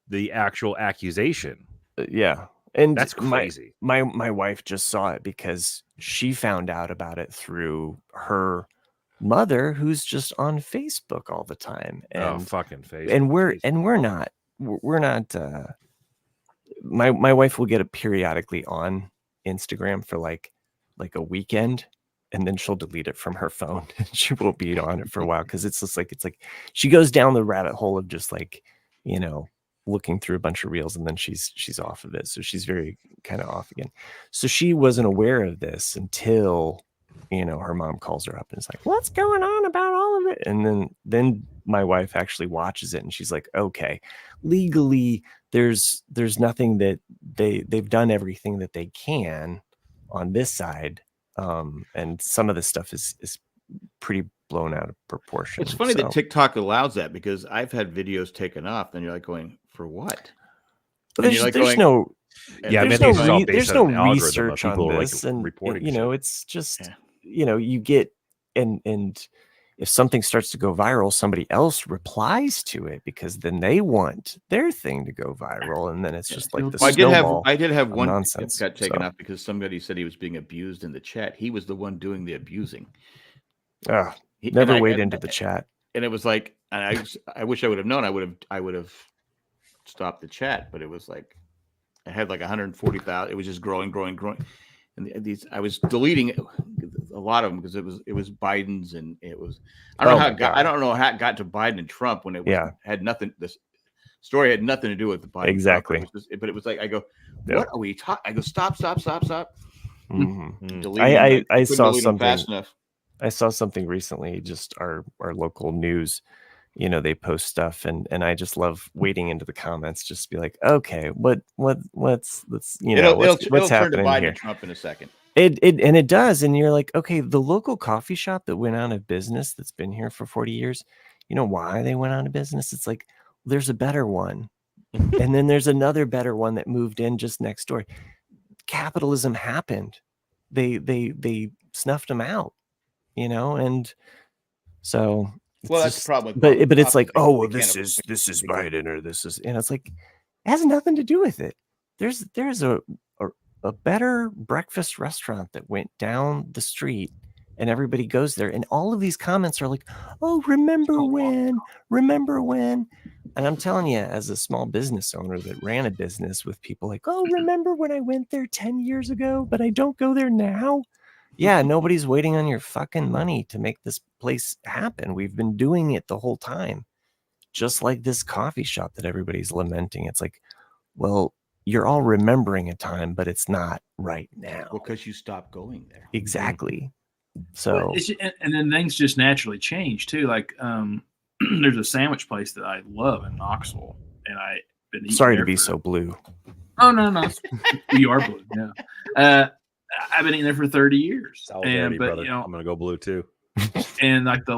the actual accusation. Yeah. And that's crazy. My wife just saw it because she found out about it through her mother, who's just on Facebook all the time. And fucking Facebook. And we're not my wife will get it periodically on Instagram for like a weekend. And then she'll delete it from her phone. She won't be on it for a while because it's like she goes down the rabbit hole of just like, you know, looking through a bunch of reels, and then she's off of it. So she's very kind of off again. So she wasn't aware of this until, you know, her mom calls her up and is like, "What's going on about all of it?" And then my wife actually watches it, and she's like, "Okay, legally, there's nothing that they've done everything that they can on this side." And some of this stuff is pretty blown out of proportion. It's funny that TikTok allows that because I've had videos taken off and you're like going, for what? But there's no research on this, and you know, it's just you know, you get and if something starts to go viral, somebody else replies to it because then they want their thing to go viral, and then it's just like the snowball. I did have one nonsense got taken off because somebody said he was being abused in the chat. He was the one doing the abusing. Never wade into the chat. And it was like, and I wish I would have known. I would have stopped the chat, but it was like I had like 140,000. It was just growing. And I was deleting a lot of them because it was Biden's, and it was I don't know how it got to Biden and Trump when it had nothing. This story had nothing to do with the Biden. Exactly. But it was like I go, what are we talking? I go, stop. Mm-hmm. I saw something fast enough. I saw something recently. Just our local news. They post stuff, and I just love wading into the comments, just to be like, okay, what's what's happening turn to here? Trump in a second. It does, and you're like, okay, the local coffee shop that went out of business, that's been here for 40 years, you know why they went out of business? It's like there's a better one, and then there's another better one that moved in just next door. Capitalism happened. They snuffed them out, and so. That's probably, but it's like, oh well, this is Biden, or this is, and it's like, it has nothing to do with it. There's a better breakfast restaurant that went down the street, and everybody goes there, and all of these comments are like, oh, remember when, and I'm telling you, as a small business owner that ran a business with people like, oh, remember when I went there 10 years ago, but I don't go there now. Yeah, nobody's waiting on your fucking money to make this place happen. We've been doing it the whole time. Just like this coffee shop that everybody's lamenting. It's like, well, you're all remembering a time, but it's not right now. Because you stopped going there. Exactly. So, and then things just naturally change too. Like, there's a sandwich place that I love in Knoxville, and I've been eating sorry to be so blue. Oh no, you are blue. Yeah. I've been eating there for 30 years. Solidarity, brother. I'm gonna go blue too. And like the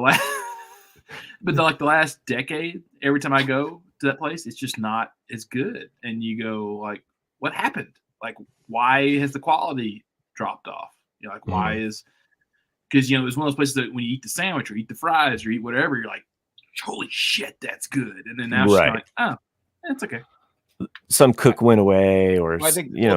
last decade, every time I go to that place, it's just not as good. And you go like, what happened? Like, why has the quality dropped off? Like, why is? Because it's one of those places that when you eat the sandwich or eat the fries or eat whatever, you're like, holy shit, that's good. And then now it's like, oh, it's okay. Some cook went away, or I think, the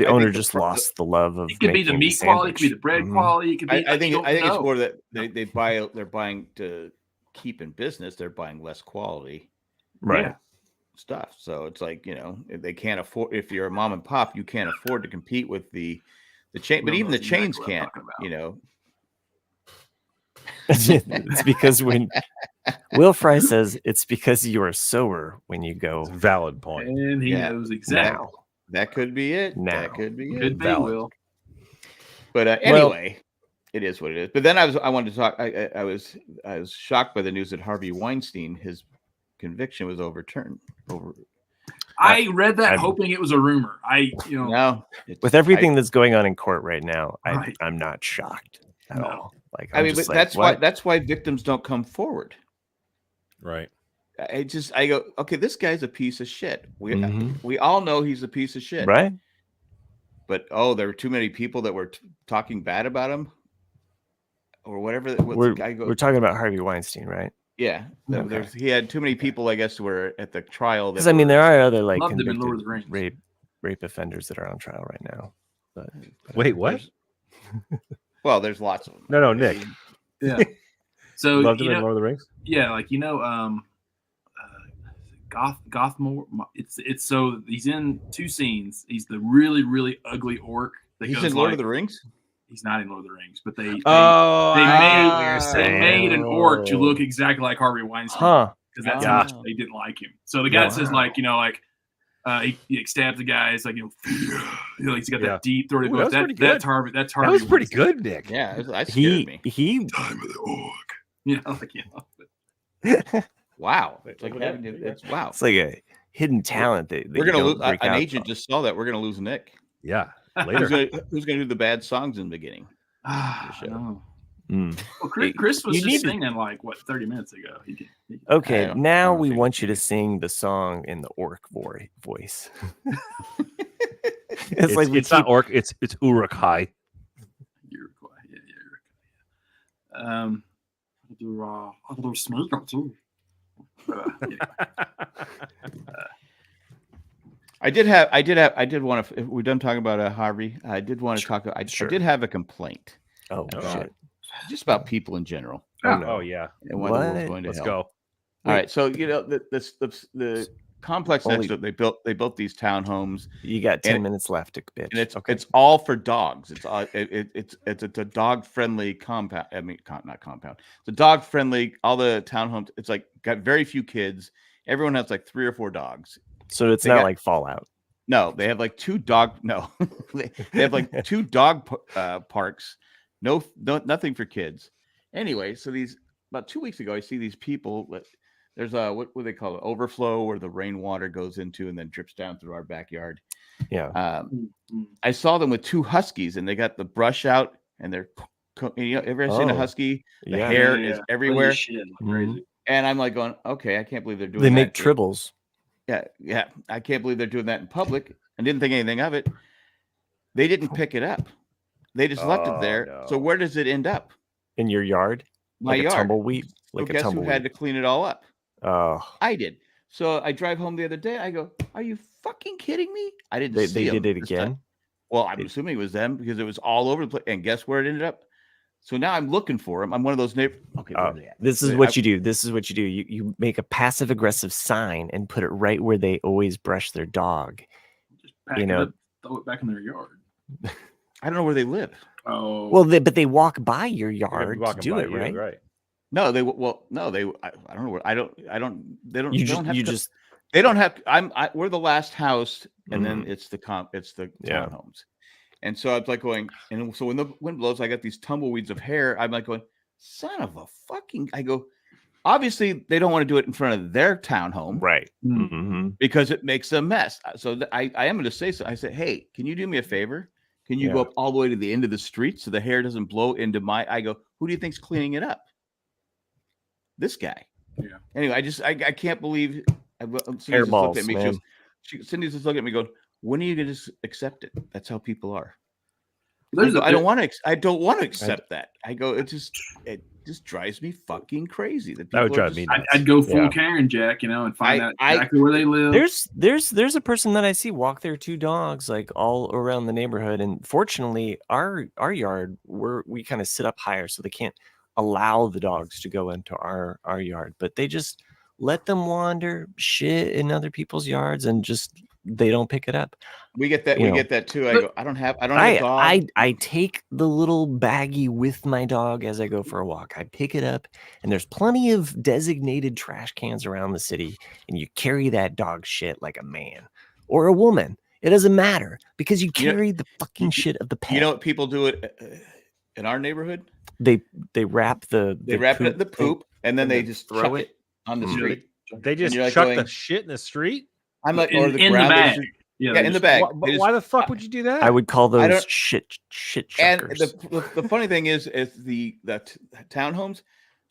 owner just lost the love of. It could be the meat quality, it could be the bread quality. It could be. I think it's more that they're buying to keep in business. They're buying less quality, stuff. So it's like they can't afford. If you're a mom and pop, you can't afford to compete with the chain. But even the chains can't. It's because when Will Fry says it's because you are sober when you go. Valid point. And he knows exactly. That could be it. Now. That could be it. Will. But anyway, it is what it is. But then I wanted to talk. I was shocked by the news that Harvey Weinstein, his conviction was overturned. I read that hoping it was a rumor. No, with everything that's going on in court right now, I'm not shocked at all. Like, but that's why victims don't come forward. Right. I go, okay, this guy's a piece of shit. We all know he's a piece of shit. Right. But there were too many people that were talking bad about him or whatever. We're talking about Harvey Weinstein, right? Yeah. Okay. He had too many people, I guess, who were at the trial. Because there are other like convicted rape offenders that are on trial right now. But wait, what? Well, there's lots of them. No, Nick. Yeah. So loved him in Lord of the Rings. Yeah, like Gothmore. It's so he's in two scenes. He's the really really ugly orc. He's in Lord of the Rings. He's not in Lord of the Rings, but they made an orc to look exactly like Harvey Weinstein because that's how much they didn't like him. So the guy says he stabs the guy. It's like he's got that deep throaty voice. That's Harvey. That's Harvey. That was pretty good, Nick. Yeah, that scared me. Time of the orc. Wow. It's like wow. It's like a hidden talent that we're gonna lose. An agent just saw that. We're gonna lose Nick. Yeah. Later. Who's gonna do the bad songs in the beginning? No. Well, Chris was just singing like 30 minutes ago. Okay, now we want you to sing the song in the orc voice. It's not orc. It's Uruk-hai. Uruguay. Yeah. I do sneaker too. I did want to. If we're done talking about Harvey, I did want to talk. I did have a complaint. Oh shit! Just about people in general. Oh yeah. And why the world's going to Let's hell. go. All right. So the complex next to it, they built these townhomes. You got 10 minutes left, bitch. And it's all for dogs. It's a dog friendly compound. I mean, not compound. It's a dog friendly. All the townhomes. It's like got very few kids. Everyone has like 3 or 4 dogs. So it's not like Fallout. No, they have like 2 dog. No, they have like 2 dog parks. No, nothing for kids. Anyway, so about 2 weeks ago, I see these people. There's what do they call it? Overflow, where the rainwater goes into and then drips down through our backyard. Yeah. I saw them with 2 huskies, and they got the brush out, and they're ever seen a husky? The hair is everywhere. Shit, crazy. And I'm like going, okay, I can't believe they're doing. They make tribbles. Yeah, I can't believe they're doing that in public. I didn't think anything of it. They didn't pick it up. They just left it there. No. So where does it end up? In your yard? My yard. A tumbleweed. So guess who had to clean it all up? Oh, I did. So I drive home the other day. I go, "Are you fucking kidding me?" I didn't. They did it again. Well, I'm assuming it was them because it was all over the place. And guess where it ended up? So now I'm looking for them. I'm one of those neighbors. Okay, where are they at? This is what you do. This is what you do. You make a passive aggressive sign and put it right where they always brush their dog. Just pack it up, throw it back in their yard. I don't know where they live. Oh, well, but they walk by your yard to do it, right? Right. No, they. Well, no, they. I don't know where. I don't. They don't. You they don't have you to, just. They don't have. We're the last house, and then it's the townhomes. And so I was like going, and so when the wind blows, I got these tumbleweeds of hair. I'm like going, son of a fucking. I go, obviously they don't want to do it in front of their townhome, Right? Because it makes a mess. So I am going to say so. I said, hey, can you do me a favor? Can you go up all the way to the end of the street so the hair doesn't blow into my? I go, who do you think's cleaning it up? This guy. Yeah. Anyway, I can't believe. Hairballs, man. Cindy's just looking at me going, when are you going to just accept it? That's how people are. I don't want to accept that. I go, it just drives me fucking crazy. That would drive me nuts. I'd go full Karen Jack, and find out exactly where they live. There's a person that I see walk their 2 dogs like all around the neighborhood, and fortunately, our yard we kind of sit up higher, so they can't allow the dogs to go into our yard, but they just let them wander shit in other people's yards and just they don't pick it up. We get that. Get that too. I go. I don't have a dog. I take the little baggie with my dog as I go for a walk. I pick it up, and there's plenty of designated trash cans around the city, and you carry that dog shit like a man or a woman. It doesn't matter because you carry the fucking shit of the pet. You know what people do it in our neighborhood? They wrap the poop and then they just throw it on the street. They just chuck the shit in the street. I'm like, or the ground. Bag. In the bag. Why the fuck would you do that? I would call those shit chuckers. And the funny thing is the townhomes,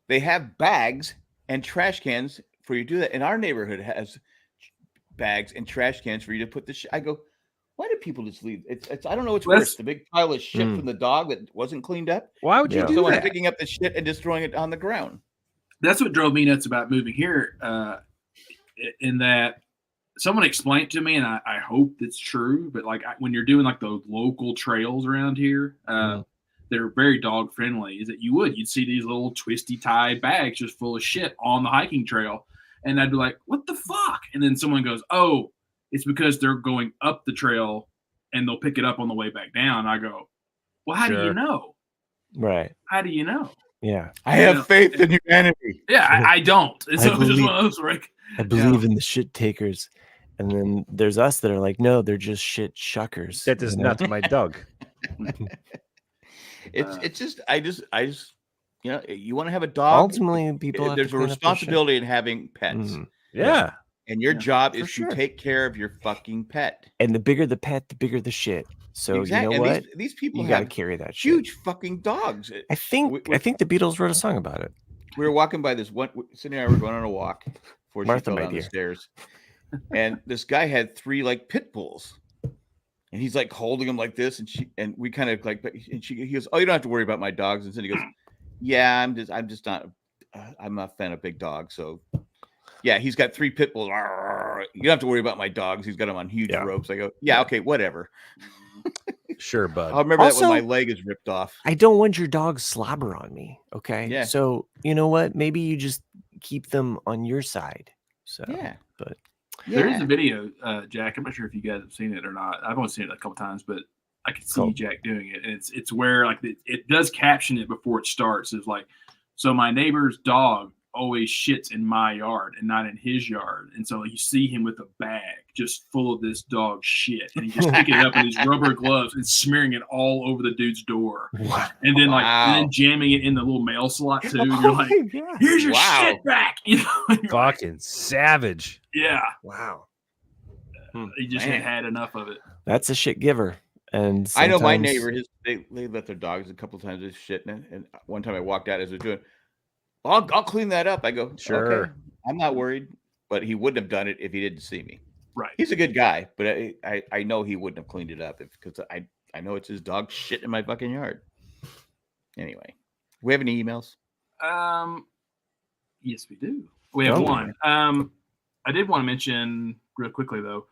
they have bags and trash cans for you to do that. And our neighborhood has bags and trash cans for you to put the shit. I go, why do people just leave? It's I don't know what's worse, the big pile of shit from the dog that wasn't cleaned up. Why would you do someone that? Picking up the shit and just throwing it on the ground. That's what drove me nuts about moving here. In that someone explained to me, and I hope it's true, but like when you're doing like the local trails around here, they're very dog friendly. Is that you'd see these little twisty tie bags just full of shit on the hiking trail, and I'd be like, what the fuck? And then someone goes, oh, it's because they're going up the trail and they'll pick it up on the way back down. I go, well, how do you know? Right. How do you know? Yeah. I have faith in humanity. Yeah, I don't. It's just one of those like I believe in the shit takers. And then there's us that are like, no, they're just shit shuckers. That is not my dog. It's just I just you want to have a dog. Ultimately, people there's a responsibility in having pets. Mm-hmm. Yeah. And your job is to take care of your fucking pet. And the bigger the pet, the bigger the shit. So you know what? These people you got to carry that huge shit. fucking dogs. I think the Beatles wrote a song about it. We were walking by this one. Cindy and I were going on a walk before Martha, she fell down the stairs, and this guy had 3 like pit bulls, and he's like holding them like this, and we kind of like, and he goes, "Oh, you don't have to worry about my dogs." And Cindy goes, "Yeah, I'm just not I'm not a fan of big dogs, so yeah, he's got 3 pit bulls. You don't have to worry about my dogs. He's got them on huge ropes. I go, yeah, okay, whatever. Sure, bud. I'll remember that when my leg is ripped off. I don't want your dog slobber on me. Okay. Yeah. So you know what? Maybe you just keep them on your side. So Yeah. But there is a video, Jack. I'm not sure if you guys have seen it or not. I've only seen it a couple times, but I could see Jack doing it, and it's where like it does caption it before it starts. It's like, so my neighbor's dog always shits in my yard and not in his yard, and so you see him with a bag just full of this dog shit, and he just picking it up in his rubber gloves and smearing it all over the dude's door, and then and then jamming it in the little mail slot too. And you're like, here's your shit back, you know? Fucking savage. Yeah. Wow. He just had enough of it. That's a shit giver. And I know my neighbor, they let their dogs a couple of times with shit, and one time I walked out as they're doing, I'll clean that up. I go, sure, okay, I'm not worried, but he wouldn't have done it if he didn't see me. Right. He's a good guy, but I know he wouldn't have cleaned it up because I know it's his dog shit in my fucking yard. Anyway, we have any emails? Yes, we do. We have one. I did want to mention real quickly though,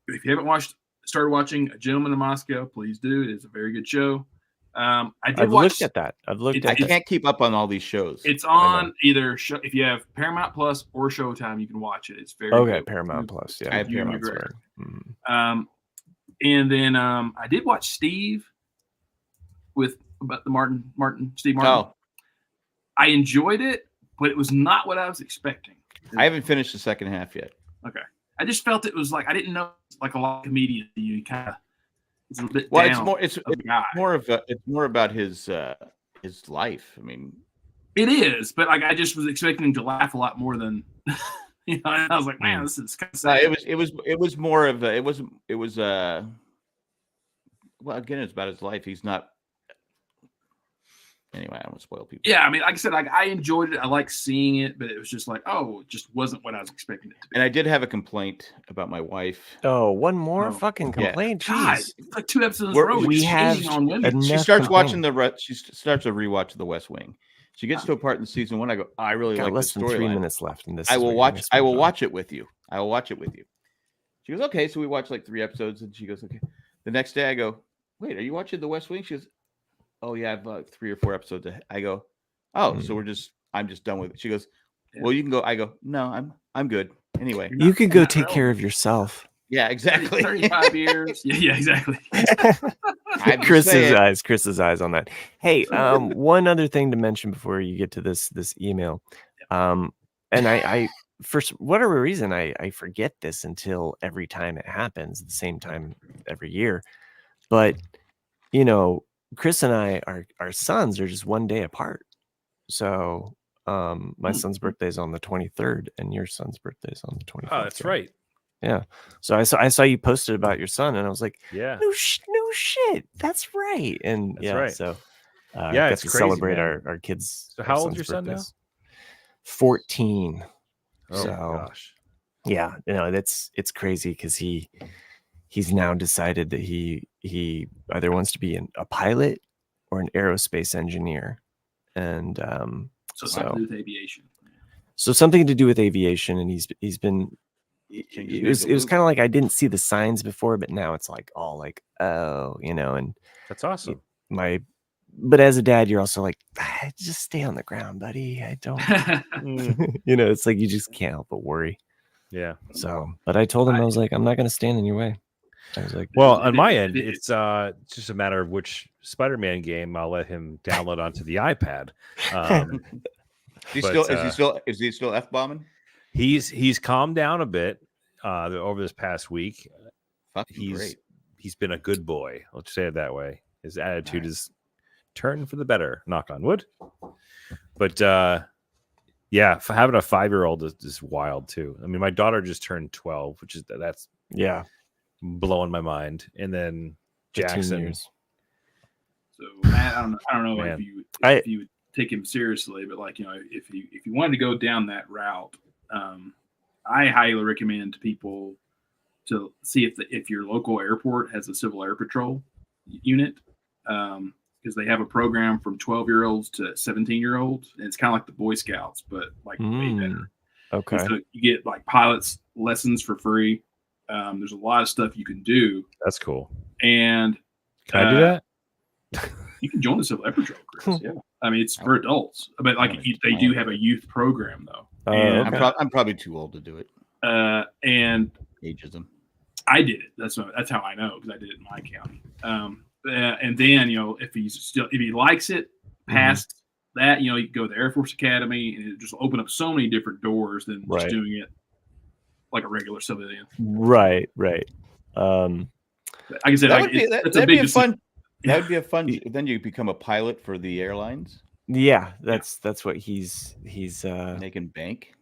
if you haven't started watching A Gentleman in Moscow, please do. It is a very good show. I've looked at that. I can't keep up on all these shows. It's on either if you have Paramount Plus or Showtime, you can watch it. It's very good. Paramount Plus. Yeah, I have Paramount. And then I did watch Steve about the Steve Martin. Oh. I enjoyed it, but it was not what I was expecting. I haven't finished the second half yet. Okay. I just felt it was like I didn't know like a lot of comedians. You kind of it's a bit well. Down It's more about his life. I mean, it is, but like I just was expecting him to laugh a lot more than you know. I was like, man, this is kind of sad. It was more of a, it was well, again, it's about his life. He's not. Anyway, I don't want to spoil people. Yeah, I mean, like I said, like I enjoyed it. I like seeing it, but it was just like, it just wasn't what I was expecting it to be. And I did have a complaint about my wife. Oh, one more fucking complaint. God, Jeez. it's like 2 episodes in a row. We have on women. She starts watching she starts a rewatch of The West Wing. She gets to a part in season 1. I go, I really like less the than 3 storyline. minutes left in this. I will watch it with you. I will watch it with you. She goes, okay. So we watched like 3 episodes, and she goes, okay. The next day, I go, wait, are you watching The West Wing? She goes, oh yeah, I've 3 or 4 episodes. I go, so I'm just done with it. She goes, well, you can go. I go, no, I'm good. Anyway, you can go take care of yourself. Yeah, exactly. 35 years. Yeah, exactly. Chris's eyes on that. Hey, one other thing to mention before you get to this email. And I for whatever reason, I forget this until every time it happens, at the same time every year. But you know, Chris and I, our sons are just 1 day apart. So my son's birthday is on the 23rd, and your son's birthday is on the 24th. Oh, that's right. Yeah. So I saw you posted about your son, and I was like, yeah, no shit, that's right. And that's right. So it's to crazy, celebrate man. our kids. So how old's your son now? 14. Oh so, gosh. Yeah, it's crazy because he's now decided that he either wants to be a pilot or an aerospace engineer, and so something to do with aviation. So something to do with aviation, and he's been. It was kind of like I didn't see the signs before, but now it's like all like, oh, and that's awesome. But as a dad, you're also like, just stay on the ground, buddy. I don't, it's like you just can't help but worry. Yeah. So, but I told him I was like, I'm not going to stand in your way. I was like, well, on my end, it's just a matter of which Spider-Man game I'll let him download onto the iPad. Is he still F-bombing? He's calmed down a bit over this past week. Great. He's been a good boy. Let's say it that way. His attitude is turned for the better. Knock on wood. But yeah, having a 5-year-old is wild too. I mean, my daughter just turned 12, that's blowing my mind. And then Jackson. So Matt, I don't know if you would take him seriously, but like if you wanted to go down that route, I highly recommend to people to see if your local airport has a Civil Air Patrol unit. because they have a program from 12-year-olds to 17-year-olds, and it's kind of like the Boy Scouts, but like way better. Okay. And so you get like pilots lessons for free. There's a lot of stuff you can do. That's cool. And can I do that? You can join the Civil Air Patrol, Chris. Yeah, I mean it's for adults, but like they do have a youth program though. And I'm probably too old to do it. And ageism. I did it. That's how I know, because I did it in my county. And then if he likes it past that, you can go to the Air Force Academy, and it just open up so many different doors than just doing it like a regular civilian. Right. Like I said, that'd be fun. That would be a fun. Then you become a pilot for the airlines. Yeah, that's what he's making bank.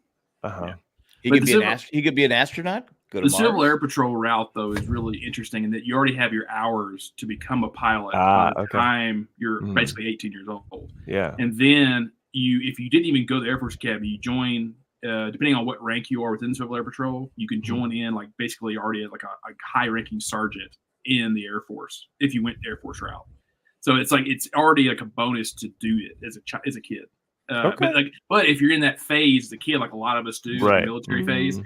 Yeah. He could be an astronaut. Go to the Mars. Civil Air Patrol route though is really interesting in that you already have your hours to become a pilot by the time you're basically 18 years old. Yeah, and then if you didn't even go to the Air Force Academy, you join. Depending on what rank you are within Civil Air Patrol, you can join in like basically already as like a high-ranking sergeant in the Air Force if you went Air Force route. So it's already like a bonus to do it as a kid. But if you're in that phase, the kid, like a lot of us do, the military phase,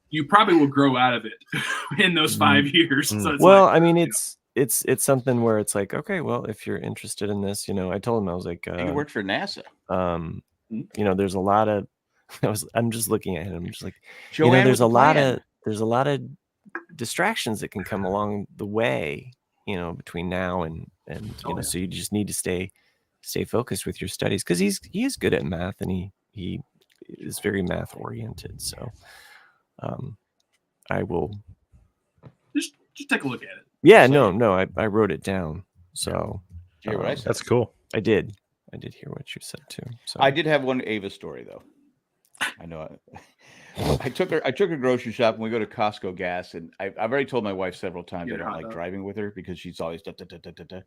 you probably will grow out of it in those 5 years. So it's it's something where it's like, okay, well, if you're interested in this, I told him, I was like, you work for NASA. There's a lot of. I'm just looking at him. I'm just like, there's a lot of distractions that can come along the way, between now and so you just need to stay focused with your studies, because he is good at math, and he is very math oriented. So I will just take a look at it. Yeah, no, I wrote it down. So that's cool. I did hear what you said too. So I did have one Ava story though. I know. I took her grocery shop, and we go to Costco gas, and I've already told my wife several times I don't like driving with her because she's always da, da, da, da, da, da.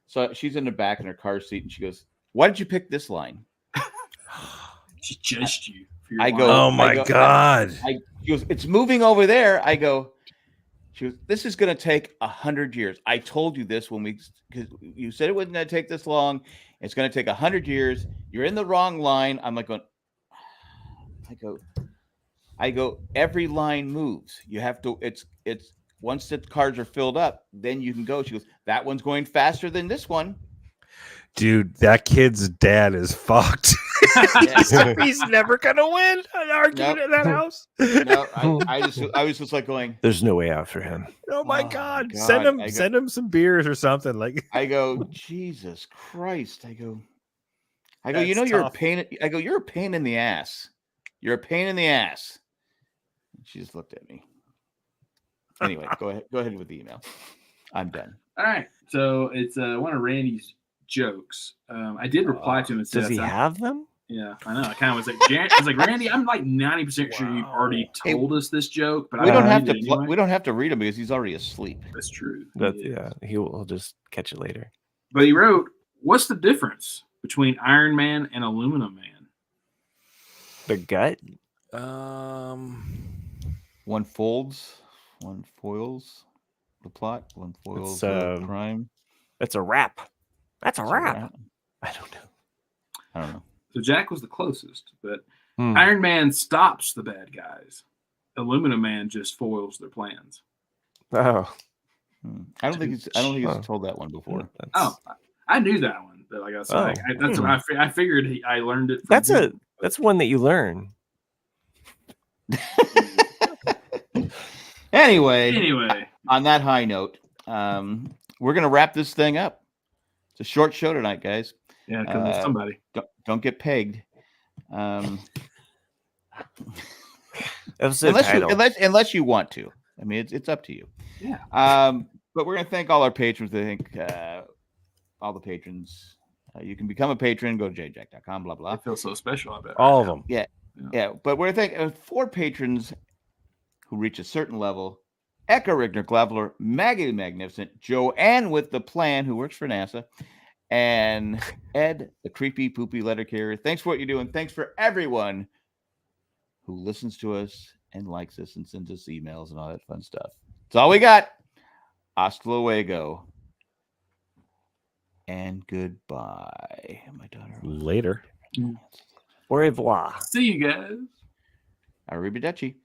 So she's in the back in her car seat, and she goes, "Why did you pick this line?" She judged you. I go, "Oh my God!" She goes, "It's moving over there." I go, she goes, "This is going to take 100 years. I told you this because you said it wasn't going to take this long. It's going to take 100 years. You're in the wrong line." I'm like going. I go, every line moves. You have to, it's once the cars are filled up, then you can go. She goes, "That one's going faster than this one." Dude, that kid's dad is fucked. He's never gonna win an argument in that house. No, I was just like going, there's no way out for him. Oh my God. Send him some beers or something. Like, I go, Jesus Christ. I go, you're a pain. I go, you're a pain in the ass. You're a pain in the ass. She just looked at me. Anyway, go ahead with the email. I'm done. All right. So it's one of Randy's jokes. I did reply to him and said, "Does he have them?" Yeah, I know. I kind of was like, Randy, I'm like 90% sure you've already told us this joke, but we don't have to. Anyway. We don't have to read him because he's already asleep. That's true. He'll just catch it later. But he wrote, "What's the difference between Iron Man and Aluminum Man?" The gut. One folds, one foils the plot, one foils the crime. That's a rap. That's a rap. I don't know. So Jack was the closest, but Iron Man stops the bad guys. Aluminum Man just foils their plans. Oh. I don't think he's told that one before. I knew that one, but like I said, that's what I figured. I learned it. That's one that you learn. Anyway, on that high note, we're gonna wrap this thing up. It's a short show tonight, guys. Yeah, because somebody don't get pegged. Unless you want to. I mean, it's up to you. Yeah. But we're gonna thank all our patrons. I think all the patrons. You can become a patron. Go to jjack.com. Blah blah. I feel so special. I bet all of them. Yeah. But we're thanking 4 patrons who reach a certain level: Eka Rigner Glavler, Maggie the Magnificent, Joanne with the Plan, who works for NASA, and Ed, the creepy poopy letter carrier. Thanks for what you do, and thanks for everyone who listens to us and likes us and sends us emails and all that fun stuff. That's all we got. Hasta luego. and goodbye. My daughter. Later. Au revoir. See you guys. Arrivederci.